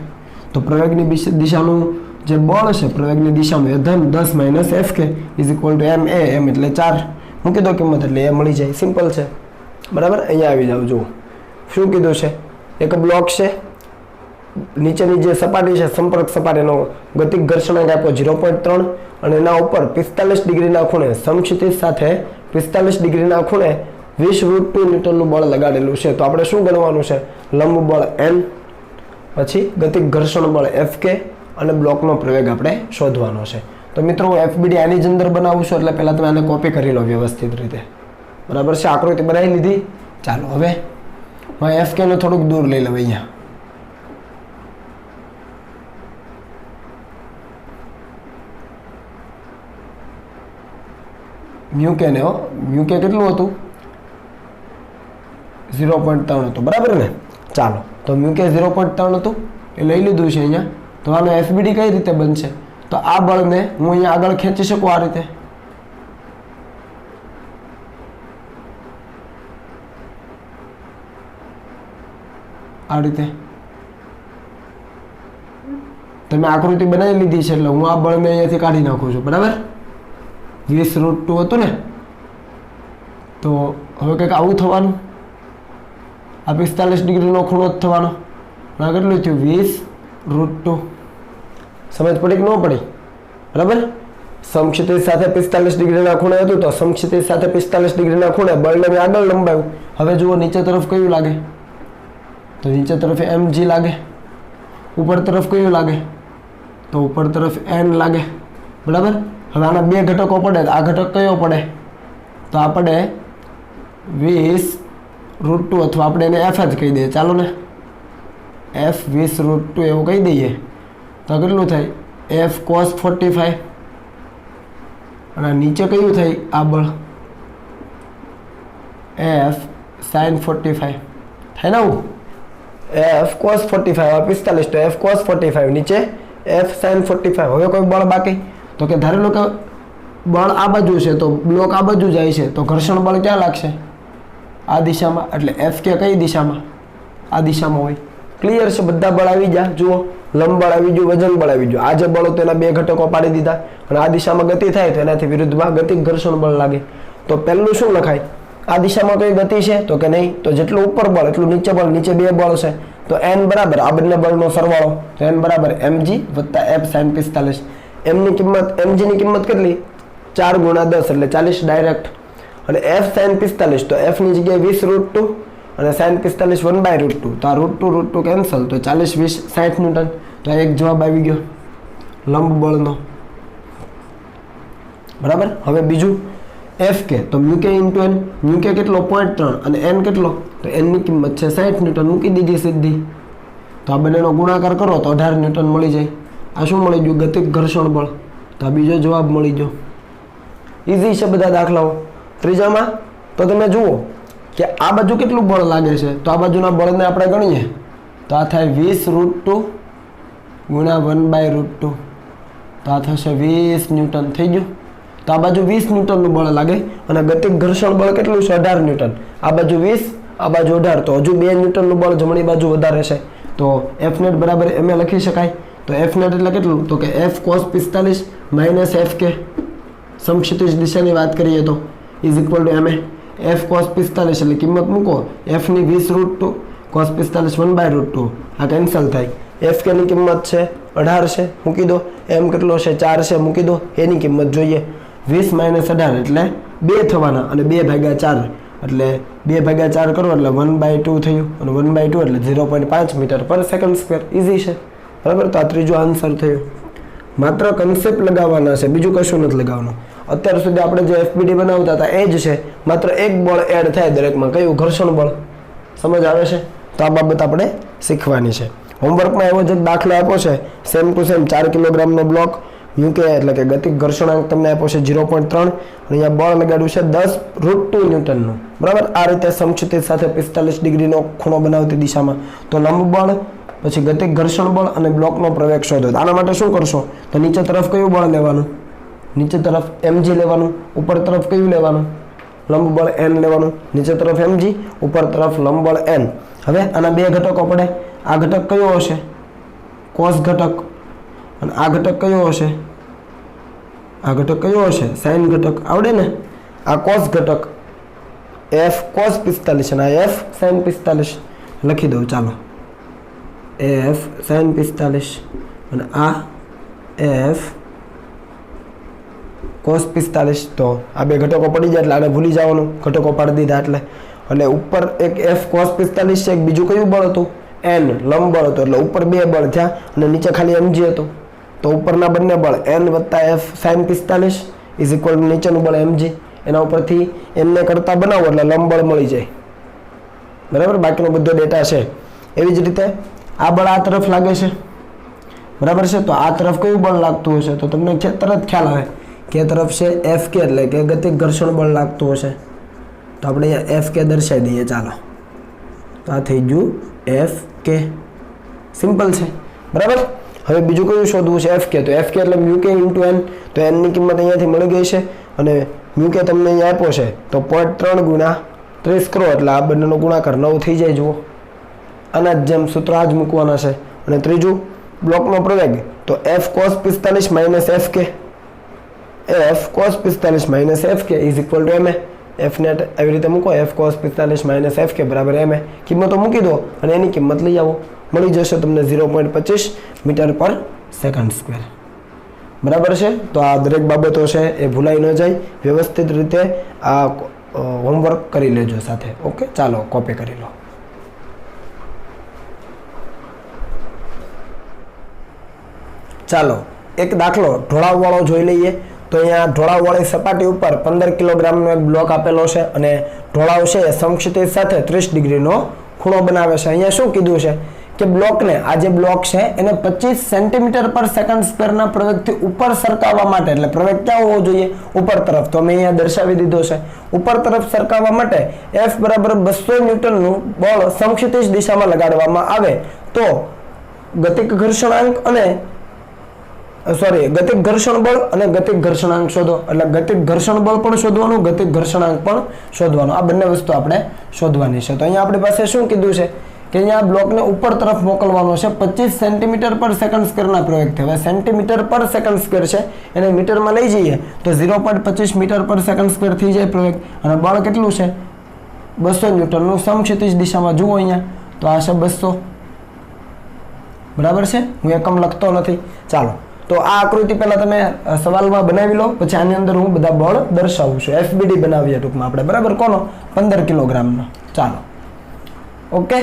તો પ્રવેગની દિશાનું જે બળ છે, પ્રવેગની દિશાનું એ ધન. 10 - Fk is equal two ma. m એટલે 4. મૂકી દો કિંમત એટલે એ મળી જાય. સિમ્પલ છે, બરાબર. અહીંયા આવી જાવ. જુઓ શું કીધું છે? એક બ્લોક છે, નીચેની જે સપાટી છે સંપર્ક સપાટીનો ગતિક ઘર્ષણાંક આપ્યો 0.3 અને એના ઉપર 45 ડિગ્રીના ખૂણે સમક્ષિતિજ સાથે 45 ડિગ્રીના ખૂણે 20√2 ન્યૂટનનું બળ લગાડેલું છે. તો આપણે શું ગણવાનું છે? લંબ બળ N, પછી ગતિક ઘર્ષણ બળ Fk અને બ્લોકનો પ્રવેગ આપણે શોધવાનો છે. તો મિત્રો હું FBD આની જ અંદર બનાવું છું, એટલે પહેલાં તમે આને કોપી કરી લો વ્યવસ્થિત રીતે. બરાબર છે? આકૃતિ બનાવી લીધી. ચાલો હવે હું Fk ને થોડુંક દૂર લઈ લઉં. અહીંયા મ્યુકે ને મ્યુકે કેટલું હતું? 0.3 હતું. બરાબર ને? ચાલો તો મ્યુકે 0.3 હતું એ લઈ લીધું છે અહીંયા. તો આનો FBD કઈ રીતે બનશે? તો આ બળને હું અહીંયા આગળ ખેંચી શકું આ રીતે. આ રીતે તમે આકૃતિ બનાવી લીધી છે, એટલે હું આ બળને અહીંયાથી કાઢી નાખું છું. બરાબર? 20√2 હતું ને? તો હવે કંઈક આવું થવાનું. આ 45 ડિગ્રીનો ખૂણો જ થવાનો. આ કેટલું થયું? 20√2. સમજ પડી કે ન પડી? બરાબર? સમક્ષિતિજ સાથે 45 ડિગ્રીના ખૂણે હતું, તો સમક્ષિતિજ સાથે 45 ડિગ્રીના ખૂણે બળને મેં આગળ લંબાવ્યું. હવે જુઓ નીચે તરફ કયું લાગે? તો નીચે તરફ mg લાગે. ઉપર તરફ કયું લાગે? તો ઉપર તરફ n લાગે. બરાબર? હવે આના બે ઘટકો પડે. આ ઘટક કયો પડે? તો આ પડે 20√2, અથવા આપણે એને f જ કહી દઈએ. ચાલો ને, f 20√2 એવું કહી દઈએ. તો કેટલું થાય? f cos 45. અને નીચે કયું થાય? આ બળ f sin 45 થાય ને? આવું f cos 45 45, તો f cos 45 નીચે f sin 45. હવે કોઈ બળ બાકી? તો કે ધારી લો કે બળ આ બાજુ છે, તો બ્લોક આ બાજુ જાય છે, તો ઘર્ષણ બળ ક્યાં લાગશે? આ દિશામાં. એટલે F કે કઈ દિશામાં? આ દિશામાં હોય. ક્લિયર છે? બધા બળ આવી ગયા. જુઓ, લંબ બળ આવી ગયું, વજન બળ આવી ગયું. આ જે બળો તેના બે ઘટકો પાડી દીધા, અને આ દિશામાં ગતિ થાય તો એનાથી વિરુદ્ધમાં ગતિક ઘર્ષણ બળ લાગે. તો પહેલું શું લખાય? આ દિશામાં કઈ ગતિ છે? તો કે નહીં. તો જેટલું ઉપર બળ એટલું નીચે બળ. નીચે બે બળ છે, તો n બરાબર આ બંને બળનો સરવાળો. તો n બરાબર mg વત્તા f sin 45. mની કિંમત, mg ની કિંમત કેટલી? 4 × 10 એટલે 40 ડાયરેક્ટ. અને f sin 45, તો f ની જગ્યાએ 20√2 અને sin 45 1/√2. તો આ √2 કેન્સલ, તો 40 20 60 ન્યૂટન. તો એક જવાબ આવી ગયો લંબ બળનો. બરાબર? હવે બીજું Fk, તો મ્યુકે ઇન્ટુ n. મ્યુકે કેટલો? 0.3 અને n કેટલો? તો n ની કિંમત છે 60 ન્યૂટન. મૂકી દીધી સીધી. તો આ બંનેનો ગુણાકાર કરો તો 18 ન્યૂટન મળી જાય. આ શું મળી ગયું? ગતિક ઘર્ષણ બળ. તો આ બીજો જવાબ મળી ગયો. ઇઝી છે બધા દાખલાઓ. ત્રીજામાં તો તમે જુઓ કે આ બાજુ કેટલું બળ લાગે છે, તો આ બાજુના બળને આપણે ગણીએ તો આ થાય 20√2 ગુણ્યા 1/√2. તો આ થશે 20 ન્યૂટન. થઈ ગયું? તો આ બાજુ 20 ન્યૂટનનું બળ લાગે, અને ગતિક ઘર્ષણ બળ કેટલું છે? 18 ન્યૂટન. આ બાજુ 20, આ બાજુ 18, તો હજુ 2 ન્યૂટનનું બળ જમણી બાજુ વધારે છે. તો Fnet બરાબર એમ લખી શકાય. તો Fnet એટલે કેટલું? તો કે f cos 45 માઇનસ fk. સમક્ષિતિજ દિશાની વાત કરીએ તો is equal two ma. f cos 45 એટલે કિંમત મૂકો, f ની 20√2 cos 45 1/√2. આ કેન્સલ થાય. fk ની કિંમત છે 18 છે, મૂકી દો. m કેટલો છે? 4 છે, મૂકી દો. એની કિંમત જોઈએ. 20 માઇનસ 18 એટલે 2 થવાના, અને 2/4 એટલે 2/4 કરો એટલે 1/2 થયું, અને 1/2 એટલે 0.5 મીટર પર સેકન્ડ સ્ક્વેર. ઇઝી છે. બરાબર? તો આ ત્રીજો આન્સર થયો. માત્ર કન્સેપ્ટ લગાવવાના છે, બીજું કશું નથી લગાવવાનું. અત્યાર સુધી આપણે જે FBD બનાવતા હતા એ જ છે, માત્ર એક બળ એડ થાય દરેકમાં. કયું? ઘર્ષણ બળ. સમજ આવે છે? તો આ બાબત આપણે શીખવાની છે. હોમવર્કમાં એવો જ દાખલો આપ્યો છે, સેમ ટુ સેમ 4 કિલોગ્રામનો બ્લોક. યુકે એટલે કે ગતિક ઘર્ષણાંક તમને આપ્યો છે 0.3, અને અહીંયા બળ લગાડ્યું છે 10√2 ન્યૂટનનું. બરાબર? આ રીતે સમક્ષિતિજ સાથે 45 ડિગ્રીનો ખૂણો બનાવતી દિશામાં. તો લંબ બળ, પછી ગતિક ઘર્ષણ બળ અને બ્લોકનો પ્રવેગ શોધો. આના માટે શું કરશો? તો નીચે તરફ કયું બળ લેવાનું? નીચે તરફ mg લેવાનું. ઉપર તરફ કયું લેવાનું? લંબ બળ n લેવાનું. નીચે તરફ mg, ઉપર તરફ લંબ બળ n. હવે આના બે ઘટકો પડે. આ ઘટક કયો હશે? cos ઘટક. અને આ ઘટક કયો હશે? આ ઘટક કયો હશે? sin ઘટક. આવડે ને? આ cos ઘટક f cos 45 અને આ f sin 45 લખી દઉં. ચાલો, એફ સાઇન 45 અને આ એફ કોસ 45. તો આ બે ઘટકો પડી જાય એટલે આને ભૂલી જવાનું, ઘટકો પાડી દીધા એટલે ઉપર એક એફ કોસ 45 છે, એક બીજું કયું બળ હતું એન લંબ બળ હતું, એટલે ઉપર બે બળ થયા અને નીચે ખાલી mg હતું. તો ઉપરના બંને બળ n વત્તા F sine 45 is equal to નીચેનું બળ mg. એના ઉપરથી n ને કરતા બનાવો એટલે લંબ બળ મળી જાય, બરાબર. બાકીનો બધો ડેટા છે. એવી જ રીતે આ બળ આ તરફ લાગે છે, બરાબર છે. તો આ તરફ કયું બળ લાગતું હશે? તો તમને તરત ખ્યાલ આવે કે તરફ છે એફ કે, એટલે કે ગતિક ઘર્ષણ બળ લાગતું હશે. તો આપણે અહીંયા એફ કે દર્શાવી દઈએ. ચાલો, તો આ થઈ ગયું એફ કે, સિમ્પલ છે, બરાબર. હવે બીજું કયું શોધવું છે? એફ કે. તો એફ કે એટલે મ્યુ કે ઇન્ટુ એન. તો એનની કિંમત અહીંયાથી મળી ગઈ છે અને મ્યુ કે તમને અહીંયા આપ્યો છે. તો 0.3 ગુણ્યા 30 કરો એટલે આ બંનેનો ગુણાકાર 9 થઈ જાય. જુઓ, આના જેમ સૂત્ર આ જ મૂકવાના છે. અને ત્રીજું બ્લોકનો પ્રવેગ, તો F cos 45 minus F K, F cos 45 minus F K is equal to M A. F ને આવી રીતે મૂકો, એફ કોસ 45 માઇનસ એફ કે બરાબર એમ એ. કિંમતો મૂકી દો અને એની કિંમત લઈ આવો, મળી જશે તમને 0.25 મીટર પર સેકન્ડ સ્ક્વેર, બરાબર છે. તો આ દરેક બાબતો છે એ ભૂલાઈ ન જાય, વ્યવસ્થિત રીતે આ હોમવર્ક કરી લેજો સાથે. ઓકે, ચાલો કોપી કરી લો. ચાલો એક દાખલો ઢોળાવવાળો જોઈ લઈએ. તો અહીંયા ઢોળાવવાળી સપાટી ઉપર 15 કિલોગ્રામનો એક બ્લોક આપેલો છે અને ઢોળાવ છે એ સમક્ષિતિજ સાથે 30 ડિગ્રીનો ખૂણો બનાવે છે. અહીંયા શું કીધું છે કે બ્લોકને, આ જે બ્લોક છે એને 25 સેન્ટીમીટર પર સેકન્ડ સ્ક્વેરના પ્રવેગથી ઉપર સરકાવવા માટે, એટલે પ્રવેગ ક્યાં હોવો જોઈએ? ઉપર તરફ. તો મેં અહીંયા દર્શાવી દીધો છે. ઉપર તરફ સરકાવવા માટે F બરાબર 200 ન્યૂટનનું બળ સમક્ષિતિજ દિશામાં લગાડવામાં આવે તો ગતિક ઘર્ષણાંક અને ગતિક ઘર્ષણ બળ અને ગતિક ઘર્ષણાંક શોધો. એટલે ગતિક ઘર્ષણ બળ પણ શોધવાનું, ગતિક ઘર્ષણાંક પણ શોધવાનું. આ બંને વસ્તુ આપણે શોધવાની છે. તો અહીંયા આપણી પાસે શું કીધું છે કે અહીંયા બ્લોકને ઉપર તરફ મોકલવાનો છે 25 સેન્ટીમીટર પર સેકન્ડ સ્ક્વેરના પ્રવેગથી. હવે સેન્ટીમીટર પર સેકન્ડ સ્ક્વેર છે, એને મીટરમાં લઈ જઈએ તો 0.25 મીટર પર સેકન્ડ સ્ક્વેર થઈ જાય પ્રવેગ. અને બળ કેટલું છે? 200 ન્યૂટનનું સમક્ષિતિજ દિશામાં. જુઓ અહીંયા, તો આ છે 200, બરાબર છે. હું એકમ લખતો નથી. ચાલો, તો આ આકૃતિ પહેલા તમે સવાલમાં બનાવી લો, પછી આની અંદર હું બધા બળ દર્શાવું છું. FBD બનાવીએ ટૂંકમાં આપણે, બરાબર. કોનો? 15 કિલોગ્રામનો. ચાલો, ઓકે.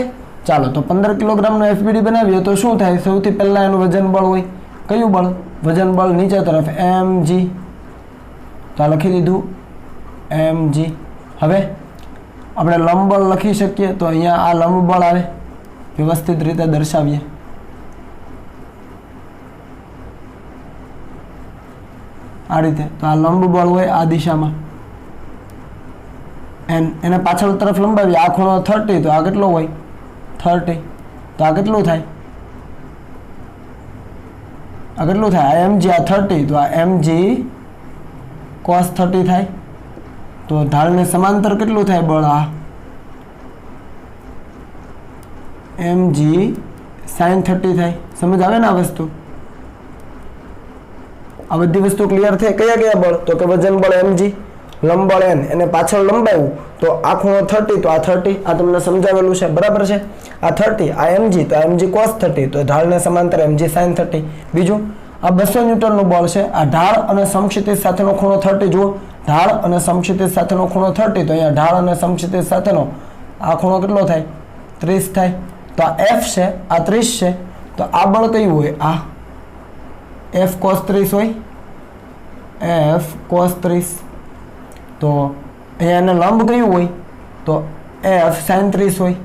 ચાલો, તો 15 કિલોગ્રામનો FBD બનાવીએ તો શું થાય? સૌથી પહેલા એનું વજન બળ હોય. કયું બળ? વજન બળ નીચે તરફ mg. તો આ લખી દીધું mg. હવે આપણે લંબ બળ લખી શકીએ. તો અહીંયા આ લંબ બળ આવે, વ્યવસ્થિત રીતે દર્શાવીએ. આ રીતે. તો આ લંબ બળ હોય આ દિશામાં, એને પાછળ તરફ લંબાવીએ. આ ખૂણો 30, તો આ કેટલો હોય? 30. તો આ કેટલું થાય? આ કેટલું થાય? આ mg, આ 30. તો આ mg cos 30 થાય. તો ઢાળને સમાંતર કેટલું થાય બળ? આ mg sin 30 થાય. સમજ આવે ને આ વસ્તુ? આ બધી વસ્તુ ક્લિયર થઈ. કયા કયા બળ? તો કે વજન બળ mg, લંબ બળ n, એને પાછળ લંબાવ્યું તો આ ખૂણો 30, તો આ 30. આ તમને સમજાવેલું છે, બરાબર છે. આ 30, આ mg, તો mg cos 30, તો ઢાળને સમાંતર mg sin 30. બીજું આ 200 ન્યૂટનનું બળ છે. આ ઢાળ અને સમક્ષિતિજ સાથેનો ખૂણો 30. જુઓ, ઢાળ અને સમક્ષિતિજ સાથેનો ખૂણો 30. તો અહીંયા ઢાળ અને સમક્ષિતિજ સાથેનો આ ખૂણો કેટલો થાય? 30 થાય. તો આ f છે, આ 30 છે. તો આ બળ કયું હોય? આ F cos 30 હોય, F cos 30. તો અહીંયા લંબ કયું હોય? તો F sin 30 હોય,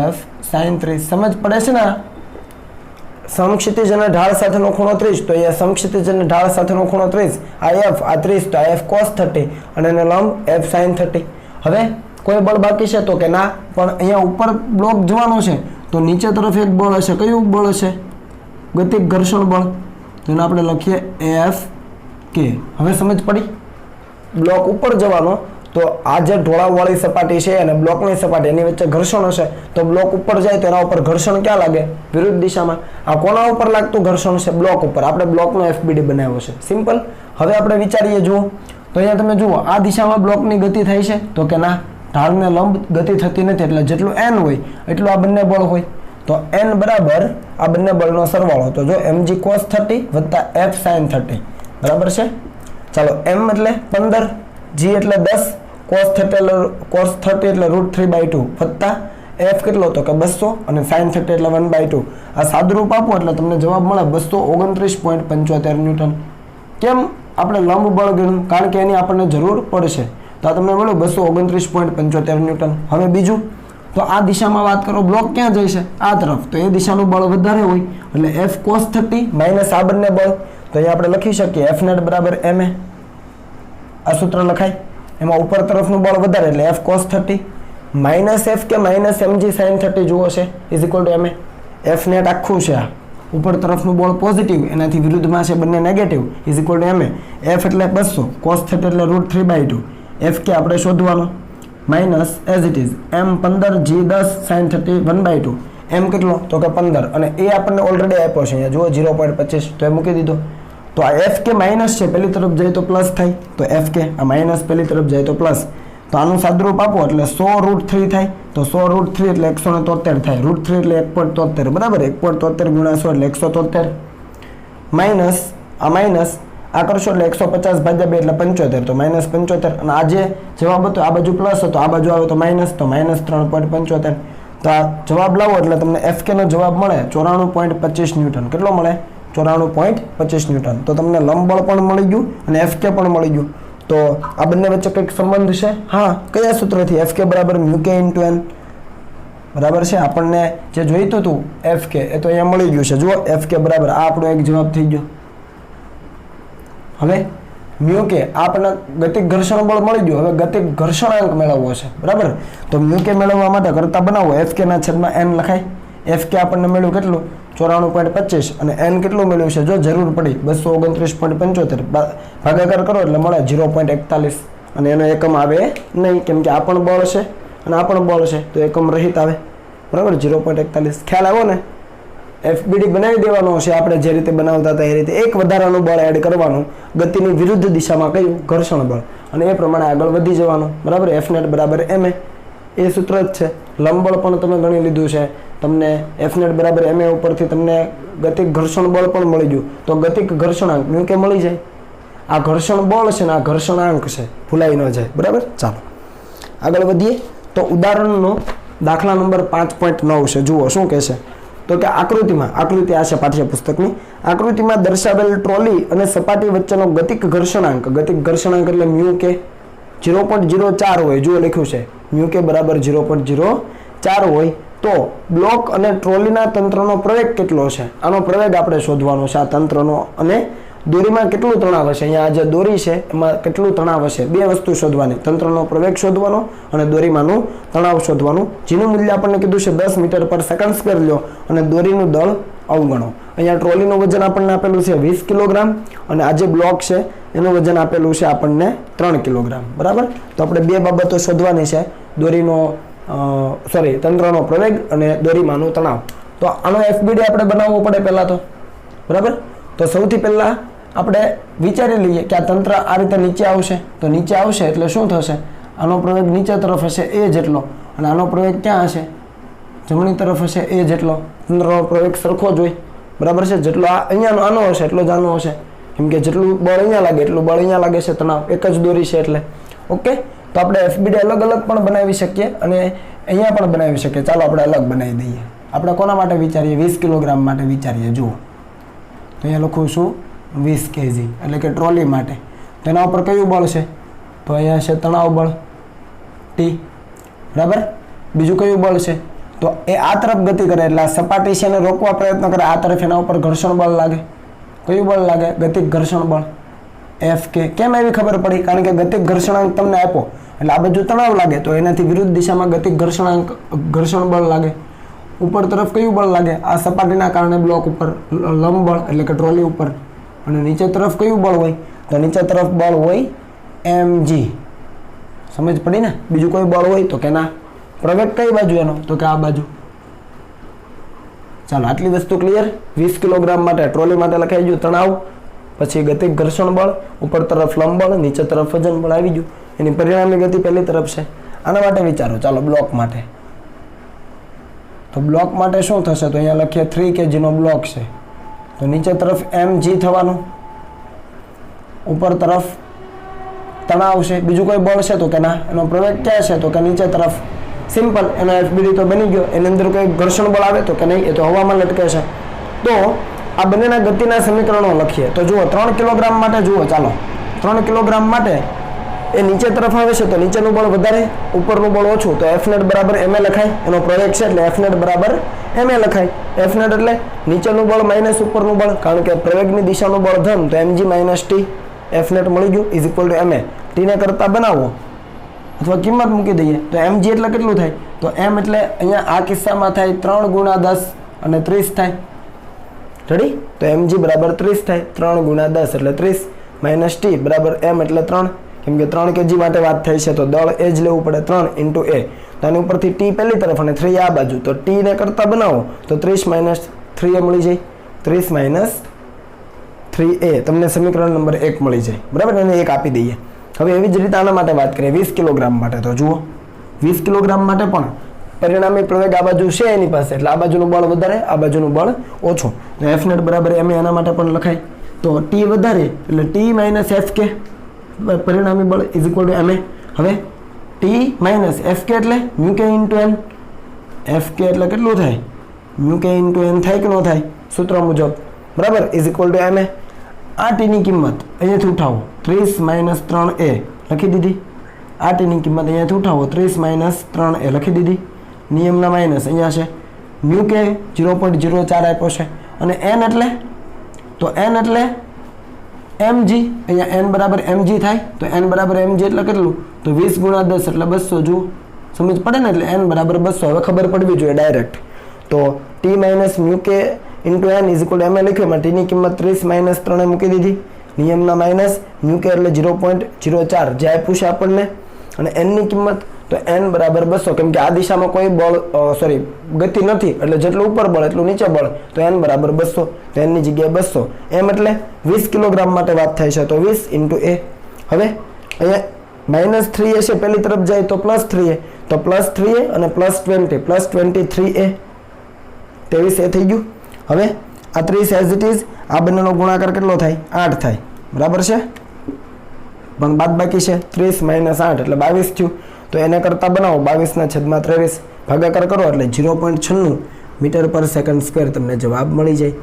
F sin 30. સમજ પડે છે ને? સમક્ષિતિજ અને ઢાળ સાથેનો ખૂણો 30. તો અહીંયા સમક્ષિતિજ અને ઢાળ સાથેનો ખૂણો 30. આ F, આ 30. તો આ F cos 30 અને એને લંબ F sin 30. હવે કોઈ બળ બાકી છે? તો કે ના. પણ અહીંયા ઉપર બ્લોક જવાનો છે તો નીચે તરફ એક બળ હશે. કયું બળ હશે? ગતિક ઘર્ષણ બળ. જેને આપણે લખીએ F કે. હવે સમજ પડી? બ્લોક ઉપર જવાનો તો આ જે ઢોળાવવાળી સપાટી છે અને બ્લોકની સપાટી એની વચ્ચે ઘર્ષણ હશે. તો બ્લોક ઉપર જાય તો એના ઉપર ઘર્ષણ ક્યાં લાગે? વિરુદ્ધ દિશામાં. આ કોના ઉપર લાગતું ઘર્ષણ છે? બ્લોક ઉપર. આપણે બ્લોકનો FBD બનાવ્યો છે, સિમ્પલ. હવે આપણે વિચારીએ. જુઓ, તો અહીંયા તમે જુઓ, આ દિશામાં બ્લોકની ગતિ થાય છે? તો કે ના, ઢાળને લંબ ગતિ થતી નથી. એટલે જેટલું n હોય એટલું આ બંને બળ હોય. તો n બરાબર આ બંને બળનો સરવાળો, તો જો mg cos 30 વત્તા f sin 30 બરાબર છે। ચાલો m એટલે 15, g એટલે 10, cos 30 એટલે √3/2 વત્તા f કેટલો તો કે 200 અને sin 30 એટલે 1/2। આ સાદુરૂપ આપો એટલે તમને જવાબ મળે 229.75 ન્યૂટન। કેમ આપણે લંબ બળ ગણ્યું? કારણ કે એની આપણને જરૂર પડશે, તો આ તમને મળ્યું 229.75 ન્યૂટન। હવે બીજું, તો આ દિશામાં વાત કરો, બ્લોક ક્યાં જશે? આ તરફ, તો એ દિશાનું બળ વધારે હોય એટલે f cos 30 માઇનસ આ બંને બળ, તો અહીંયા આપણે લખી શકીએ f net બરાબર ma, આ સૂત્ર લખાય। એમાં ઉપર તરફનું બળ વધારે એટલે f cos 30 માઇનસ f કે માઇનસ mg sin 30 જુઓ છે is equal two ma। f net આખું છે, આ ઉપર તરફનું બળ પોઝિટિવ, એનાથી વિરુદ્ધમાં છે બંને negative, is equal two ma। f એટલે 200, cos 30 એટલે √3/2, f કે આપણે શોધવાનું minus as it is m 15 g 10 sin 30 1/2, m કેટલો તો કે 15 અને એ આપણને ઓલરેડી આપ્યો છે અહીંયા જુઓ 0.25, તો એ મૂકી દીધો। તો આ f કે માઇનસ છે, પેલી તરફ જાય તો પ્લસ થાય, તો f કે આ માઇનસ પેલી તરફ જાય તો પ્લસ, તો આનું સાદુરૂપ આપો એટલે 100√3 થાય, તો 100√3 એટલે 173 થાય, √3 એટલે 1.73 બરાબર, 1.73 ગુણ્યા 100 એટલે 173 માઇનસ આ માઇનસ આ કરશો એટલે 150 ભાગ્યા 2 એટલે 75, તો -75 અને આ જે જવાબ હતો આ બાજુ પ્લસ હતો, આ બાજુ આવે તો માઇનસ, તો -3.75। તો આ જવાબ લાવો એટલે તમને FK નો જવાબ મળે 94.25 ન્યૂટન। કેટલો મળે? 94.25 ન્યૂટન। તો તમને લંબબળ પણ મળી ગયું અને FK પણ મળી ગયું। તો આ બંને વચ્ચે કંઈક સંબંધ છે? હા, કયા સૂત્રથી? FK બરાબર μk * n બરાબર છે, આપણને જે જોઈતું હતું FK એ તો અહીંયા મળી ગયું છે। જુઓ FK બરાબર આ આપણો એક જવાબ થઈ ગયો। હવે μk આપણને ગતિક ઘર્ષણ બળ મળી ગયું, હવે ગતિક ઘર્ષણાંક મેળવવો છે બરાબર। તો μk મેળવવા માટે કરતા બનાવો FK ના છેદમાં n લખાય। FK આપણને મળ્યું કેટલું? 94.25 અને n કેટલું મળ્યું છે? જો જરૂર પડી 229.75 ભાગાકાર કરો એટલે મળે 0.41 અને એનો એકમ આવે નહીં, કેમ કે આ પણ બળ છે અને આ પણ બળ છે, તો એકમ રહિત આવે બરાબર 0.41। ખ્યાલ આવ્યો ને? FBD બનાવી દેવાનો છે આપણે જે રીતે બનાવતા હતા એ રીતે, એક વધારાનું બળ એડ કરવાનું, ગતિની વિરુદ્ધ દિશામાં કયું? ઘર્ષણ બળ, અને એ પ્રમાણે આગળ વધી જવાનું બરાબર। f net બરાબર ma, એ સૂત્ર જ છે। લંબબળ પણ તમે ગણી લીધું છે, તમને f net બરાબર ma ઉપરથી તમને ગતિક ઘર્ષણ બળ પણ મળી ગયું, તો ગતિક ઘર્ષણાંક μk મળી જાય। આ ઘર્ષણ બળ છે ને આ ઘર્ષણાંક છે, ભૂલાઈ ન જાય બરાબર। ચાલો આગળ વધીએ, તો ઉદાહરણનો દાખલા નંબર 5.9 છે, જુઓ શું કહે છે। તો કે આકૃતિમાં, આકૃતિ આ છે પાઠ્યપુસ્તકની, આકૃતિમાં દર્શાવેલ ટ્રોલી અને સપાટી વચ્ચેનો ગતિક ઘર્ષણાંક, ગતિક ઘર્ષણાંક એટલે μk 0.04 હોય, જુઓ લખ્યું છે μk બરાબર 0.04 હોય, તો બ્લોક અને ટ્રોલીના તંત્રનો પ્રવેગ કેટલો છે? આનો પ્રવેગ આપણે શોધવાનો છે, આ તંત્રનો, અને દોરીમાં કેટલું તણાવ હશે? અહીંયા આ જે દોરી છે એમાં કેટલું તણાવ હશે? બે વસ્તુ શોધવાની, તંત્રનો પ્રવેગ શોધવાનો અને દોરીમાંનું તણાવ શોધવાનું, જેનું મૂલ્ય આપણને કીધું છે 10 મીટર/સેકન્ડ² લ્યો અને દોરીનું દળ અવગણો। અહીંયા ટ્રોલીનું વજન આપણને આપેલું છે 20 કિલોગ્રામ અને આ જે બ્લોક છે એનું વજન આપેલું છે આપણને 3 કિલોગ્રામ બરાબર। તો આપણે બે બાબતો શોધવાની છે, દોરીનો તંત્રનો પ્રવેગ અને દોરીમાંનું તણાવ। તો આનો FBD આપણે બનાવવો પડે પહેલા તો બરાબર। તો સૌથી પહેલા આપણે વિચારી લઈએ કે આ તંત્ર આ રીતે નીચે આવશે, તો નીચે આવશે એટલે શું થશે? આનો પ્રવેગ નીચે તરફ હશે a જેટલો અને આનો પ્રવેગ ક્યાં હશે? જમણી તરફ હશે a જેટલો। તંત્રનો પ્રવેગ સરખો જ હોય બરાબર છે, જેટલો આ અહીંયાનો આનો હશે એટલો જ આનો હશે, કેમ કે જેટલું બળ અહીંયા લાગે એટલું બળ અહીંયા લાગે છે, તણાવ એક જ દોરી છે એટલે ઓકે। તો આપણે FBD અલગ અલગ પણ બનાવી શકીએ અને અહીંયા પણ બનાવી શકીએ। ચાલો આપણે અલગ બનાવી દઈએ। આપણે કોના માટે વિચારીએ? 20 કિલોગ્રામ માટે વિચારીએ। જુઓ તો અહીંયા લખું છું 20 kg એટલે કે ટ્રોલી માટે, તેના ઉપર કયું બળ છે? તો અહીંયા છે તણાવ બળ T બરાબર। બીજું કયું બળ છે? તો એ આ તરફ ગતિ કરે એટલે આ સપાટી છે એને રોકવા પ્રયત્ન કરે, આ તરફ એના ઉપર ઘર્ષણ બળ લાગે, કયું બળ લાગે? ગતિક ઘર્ષણ બળ FK। કેમ એવી ખબર પડી? કારણ કે ગતિક ઘર્ષણાંક તમને આપ્યો એટલે આ બાજુ તણાવ લાગે તો એનાથી વિરુદ્ધ દિશામાં ગતિક ઘર્ષણ બળ લાગે। ઉપર તરફ કયું બળ લાગે? આ સપાટીના કારણે બ્લોક ઉપર લંબ બળ એટલે કે ટ્રોલી ઉપર, અને નીચે તરફ કયું બળ હોય? તો નીચે તરફ બળ હોય mg। સમજ પડી ને? બીજું કોઈ બળ હોય તો કે ના। પ્રવેગ કઈ બાજુ એનો? તો કે આ બાજુ। ચાલો આટલી વસ્તુ ક્લિયર। 20 કિલોગ્રામ માટે ટ્રોલી માટે લખાઈ ગયું તણાવ, પછી ગતિક ઘર્ષણ બળ, ઉપર તરફ લંબ બળ, નીચે તરફ વજન બળ આવી ગયું, એની પરિણામી ગતિ પહેલી તરફ છે। આના માટે વિચારો। ચાલો બ્લોક માટે, તો બ્લોક માટે શું થશે? તો અહીંયા લખીએ 3 kgનો બ્લોક છે, તો નીચે તરફ mg થવાનું, ઉપર તરફ તણાવ છે, બીજું કોઈ બળ છે તો કે ના, એનો પ્રવેગ ક્યાં છે તો કે નીચે તરફ, સિમ્પલ, એનો FBD તો બની ગયો. એની અંદર કોઈ ઘર્ષણ બળ આવે તો કે નહીં, એ તો હવામાં લટકે છે. તો આ બંનેના ગતિના સમીકરણો લખીએ. તો જુઓ 3 કિલોગ્રામ માટે જુઓ, ચાલો 3 કિલોગ્રામ માટે એ નીચે તરફ આવે છે તો નીચેનું બળ વધારે, ઉપરનું બળ ઓછું, તો Fnet બરાબર ma લખાય, એનો પ્રવેગ છે એટલે Fnet બરાબર ma લખાય. Fnet એટલે નીચેનું બળ માઇનસ ઉપરનું બળ, કારણ કે પ્રવેગની દિશાનું બળ ધન, તો mg માઇનસ t, Fnet મળી ગયું ઇઝ ઇક્વલ ટુ ma. ટીને કરતા બનાવો અથવા કિંમત મૂકી દઈએ તો mg એટલે કેટલું થાય? તો m એટલે અહીંયા આ કિસ્સામાં થાય 3 ગુણ્યા 10 અને 30 થાય. રેડી? તો mg બરાબર 30 થાય, 3 ગુણ્યા 10 એટલે 30, માઇનસ t બરાબર m એટલે 3, કેમ કે 3 kg માટે વાત થઈ છે તો દળ એ જ લેવું પડે, 3 ઇન્ટુ a. તો આની ઉપરથી t પહેલી તરફ અને 3 આ બાજુ, તો t ને કરતા બનાવો તો 30 માઇનસ 3a મળી જાય, 30 માઇનસ 3a, તમને સમીકરણ નંબર 1 મળી જાય. બરાબર? એને 1 આપી દઈએ. હવે એવી જ રીતે આના માટે વાત કરીએ 20 કિલોગ્રામ માટે. તો જુઓ 20 કિલોગ્રામ માટે પણ પરિણામી પ્રવેગ આ બાજુ છે એની પાસે, એટલે આ બાજુનું બળ વધારે, આ બાજુનું બળ ઓછું, તો Fnet બરાબર ma આના માટે પણ લખાય. તો t વધારે એટલે t માઇનસ fk પરિણામી બળ ઇઝ ઇક્વલ ટુ ma. હવે t માઇનસ fk એટલે μk ઇન્ટુ n, fk એટલે કેટલું થાય? μk ઇન્ટુ n થાય કે ન થાય સૂત્ર મુજબ? બરાબર? Is equal two ma. આ t ની કિંમત અહીંયાથી ઉઠાવો, 30 માઇનસ 3a લખી દીધી. આ t ની કિંમત અહીંયાથી ઉઠાવો, 30 માઇનસ 3a લખી દીધી. નિયમના માઇનસ અહીંયા છે, μk 0.04 આપ્યો છે, અને n એટલે, તો n એટલે mg, અહીંયા n બરાબર mg થાય, તો n બરાબર mg એટલે કેટલું? તો 20 ગુણ્યા 10 એટલે 200. જુઓ સમજ પડે ને, એટલે n બરાબર 200. હવે ખબર પડવી જોઈએ ડાયરેક્ટ. તો t minus μk into n is equal two ma લખ્યું, એમાં t ની કિંમત 30 માઇનસ 3 મૂકી દીધી. નિયમના માઇનસ, μk એટલે 0.04 જે આપ્યું છે આપણને, અને n ની કિંમત તો n બરાબર 200, કેમ કે આ દિશામાં કોઈ બળ ગતિ નથી, એટલે જેટલું ઉપર બળ એટલું નીચે બળ, તો n બરાબર 200, તો n ની જગ્યાએ 200. m એટલે 20 કિલોગ્રામ માટે વાત થાય છે, તો 20 ઇન્ટુ a. હવે અહીંયા માઇનસ 3a છે, પહેલી તરફ જાય તો પ્લસ 3a, તો પ્લસ 3a અને પ્લસ 20, પ્લસ 23a, 23a થઈ ગયું. હવે આ 30 એઝ ઇટ ઇઝ, આ બંનેનો ગુણાકાર કેટલો થાય? 8 થાય. બરાબર છે? પણ બાદ બાકી છે 30 માઇનસ 8 એટલે 22 થયું. તો એને કરતા બનાવો 22/23, ભાગાકાર કરો એટલે 0.96 મીટર પર સેકન્ડ સ્ક્વેર તમને જવાબ મળી જાય.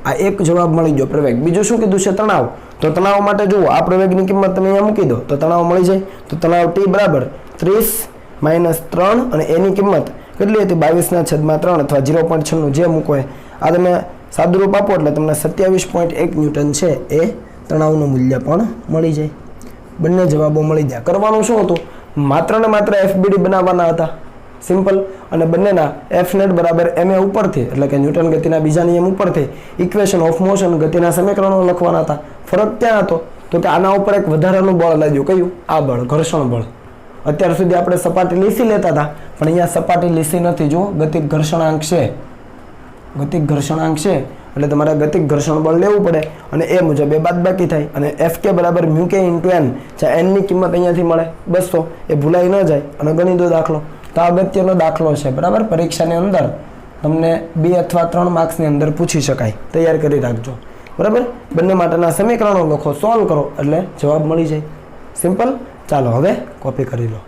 આ એક જવાબ મળી ગયો પ્રવેગ. બીજું શું કીધું છે? તણાવ. તો તણાવ માટે જુઓ, આ પ્રવેગની કિંમત તમે અહીંયા મૂકી દો તો તણાવ મળી જાય. તો તણાવ t બરાબર 30 માઇનસ 3 અને એની કિંમત કેટલી હતી? 22/3 અથવા 0.96 જે મૂકો એ. આ તમે સાદુરૂપ આપો એટલે તમને 27.1 ન્યૂટન છે એ તણાવનું મૂલ્ય પણ મળી જાય. બંને જવાબો મળી જાય. કરવાનું શું હતું? માત્ર ને માત્ર FBD બનાવવાના હતા, સિમ્પલ. અને બંનેના Fnet બરાબર ma ઉપરથી, એટલે કે ન્યૂટન ગતિના બીજા નિયમ ઉપરથી ઇક્વેશન ઓફ મોશન ગતિના સમીકરણો લખવાના હતા. ફરક ક્યાં હતો? તો કે આના ઉપર એક વધારાનું બળ લાગ્યું. કયું? આ બળ, ઘર્ષણ બળ. અત્યાર સુધી આપણે સપાટી લીસી લેતા હતા, પણ અહીંયા સપાટી લીસી નથી. જો ગતિક ઘર્ષણાંક છે, ગતિક ઘર્ષણાંક છે, એટલે તમારે ગતિક ઘર્ષણ બળ લેવું પડે, અને એ મુજબ એ બાદબાકી થાય, અને Fk બરાબર μk ઇન્ટુ n, જ્યાં n ની કિંમત અહીંયાથી મળે 200, એ ભૂલાઈ ન જાય. અને ગણી દો દાખલો. તો આ અગત્યનો દાખલો છે. બરાબર? પરીક્ષાની અંદર તમને 2 અથવા 3 માર્ક્સની અંદર પૂછી શકાય, તૈયાર કરી રાખજો. બરાબર? બંને માટેના સમીકરણો લખો, સોલ્વ કરો એટલે જવાબ મળી જાય. સિમ્પલ. ચાલો હવે કોપી કરી લો.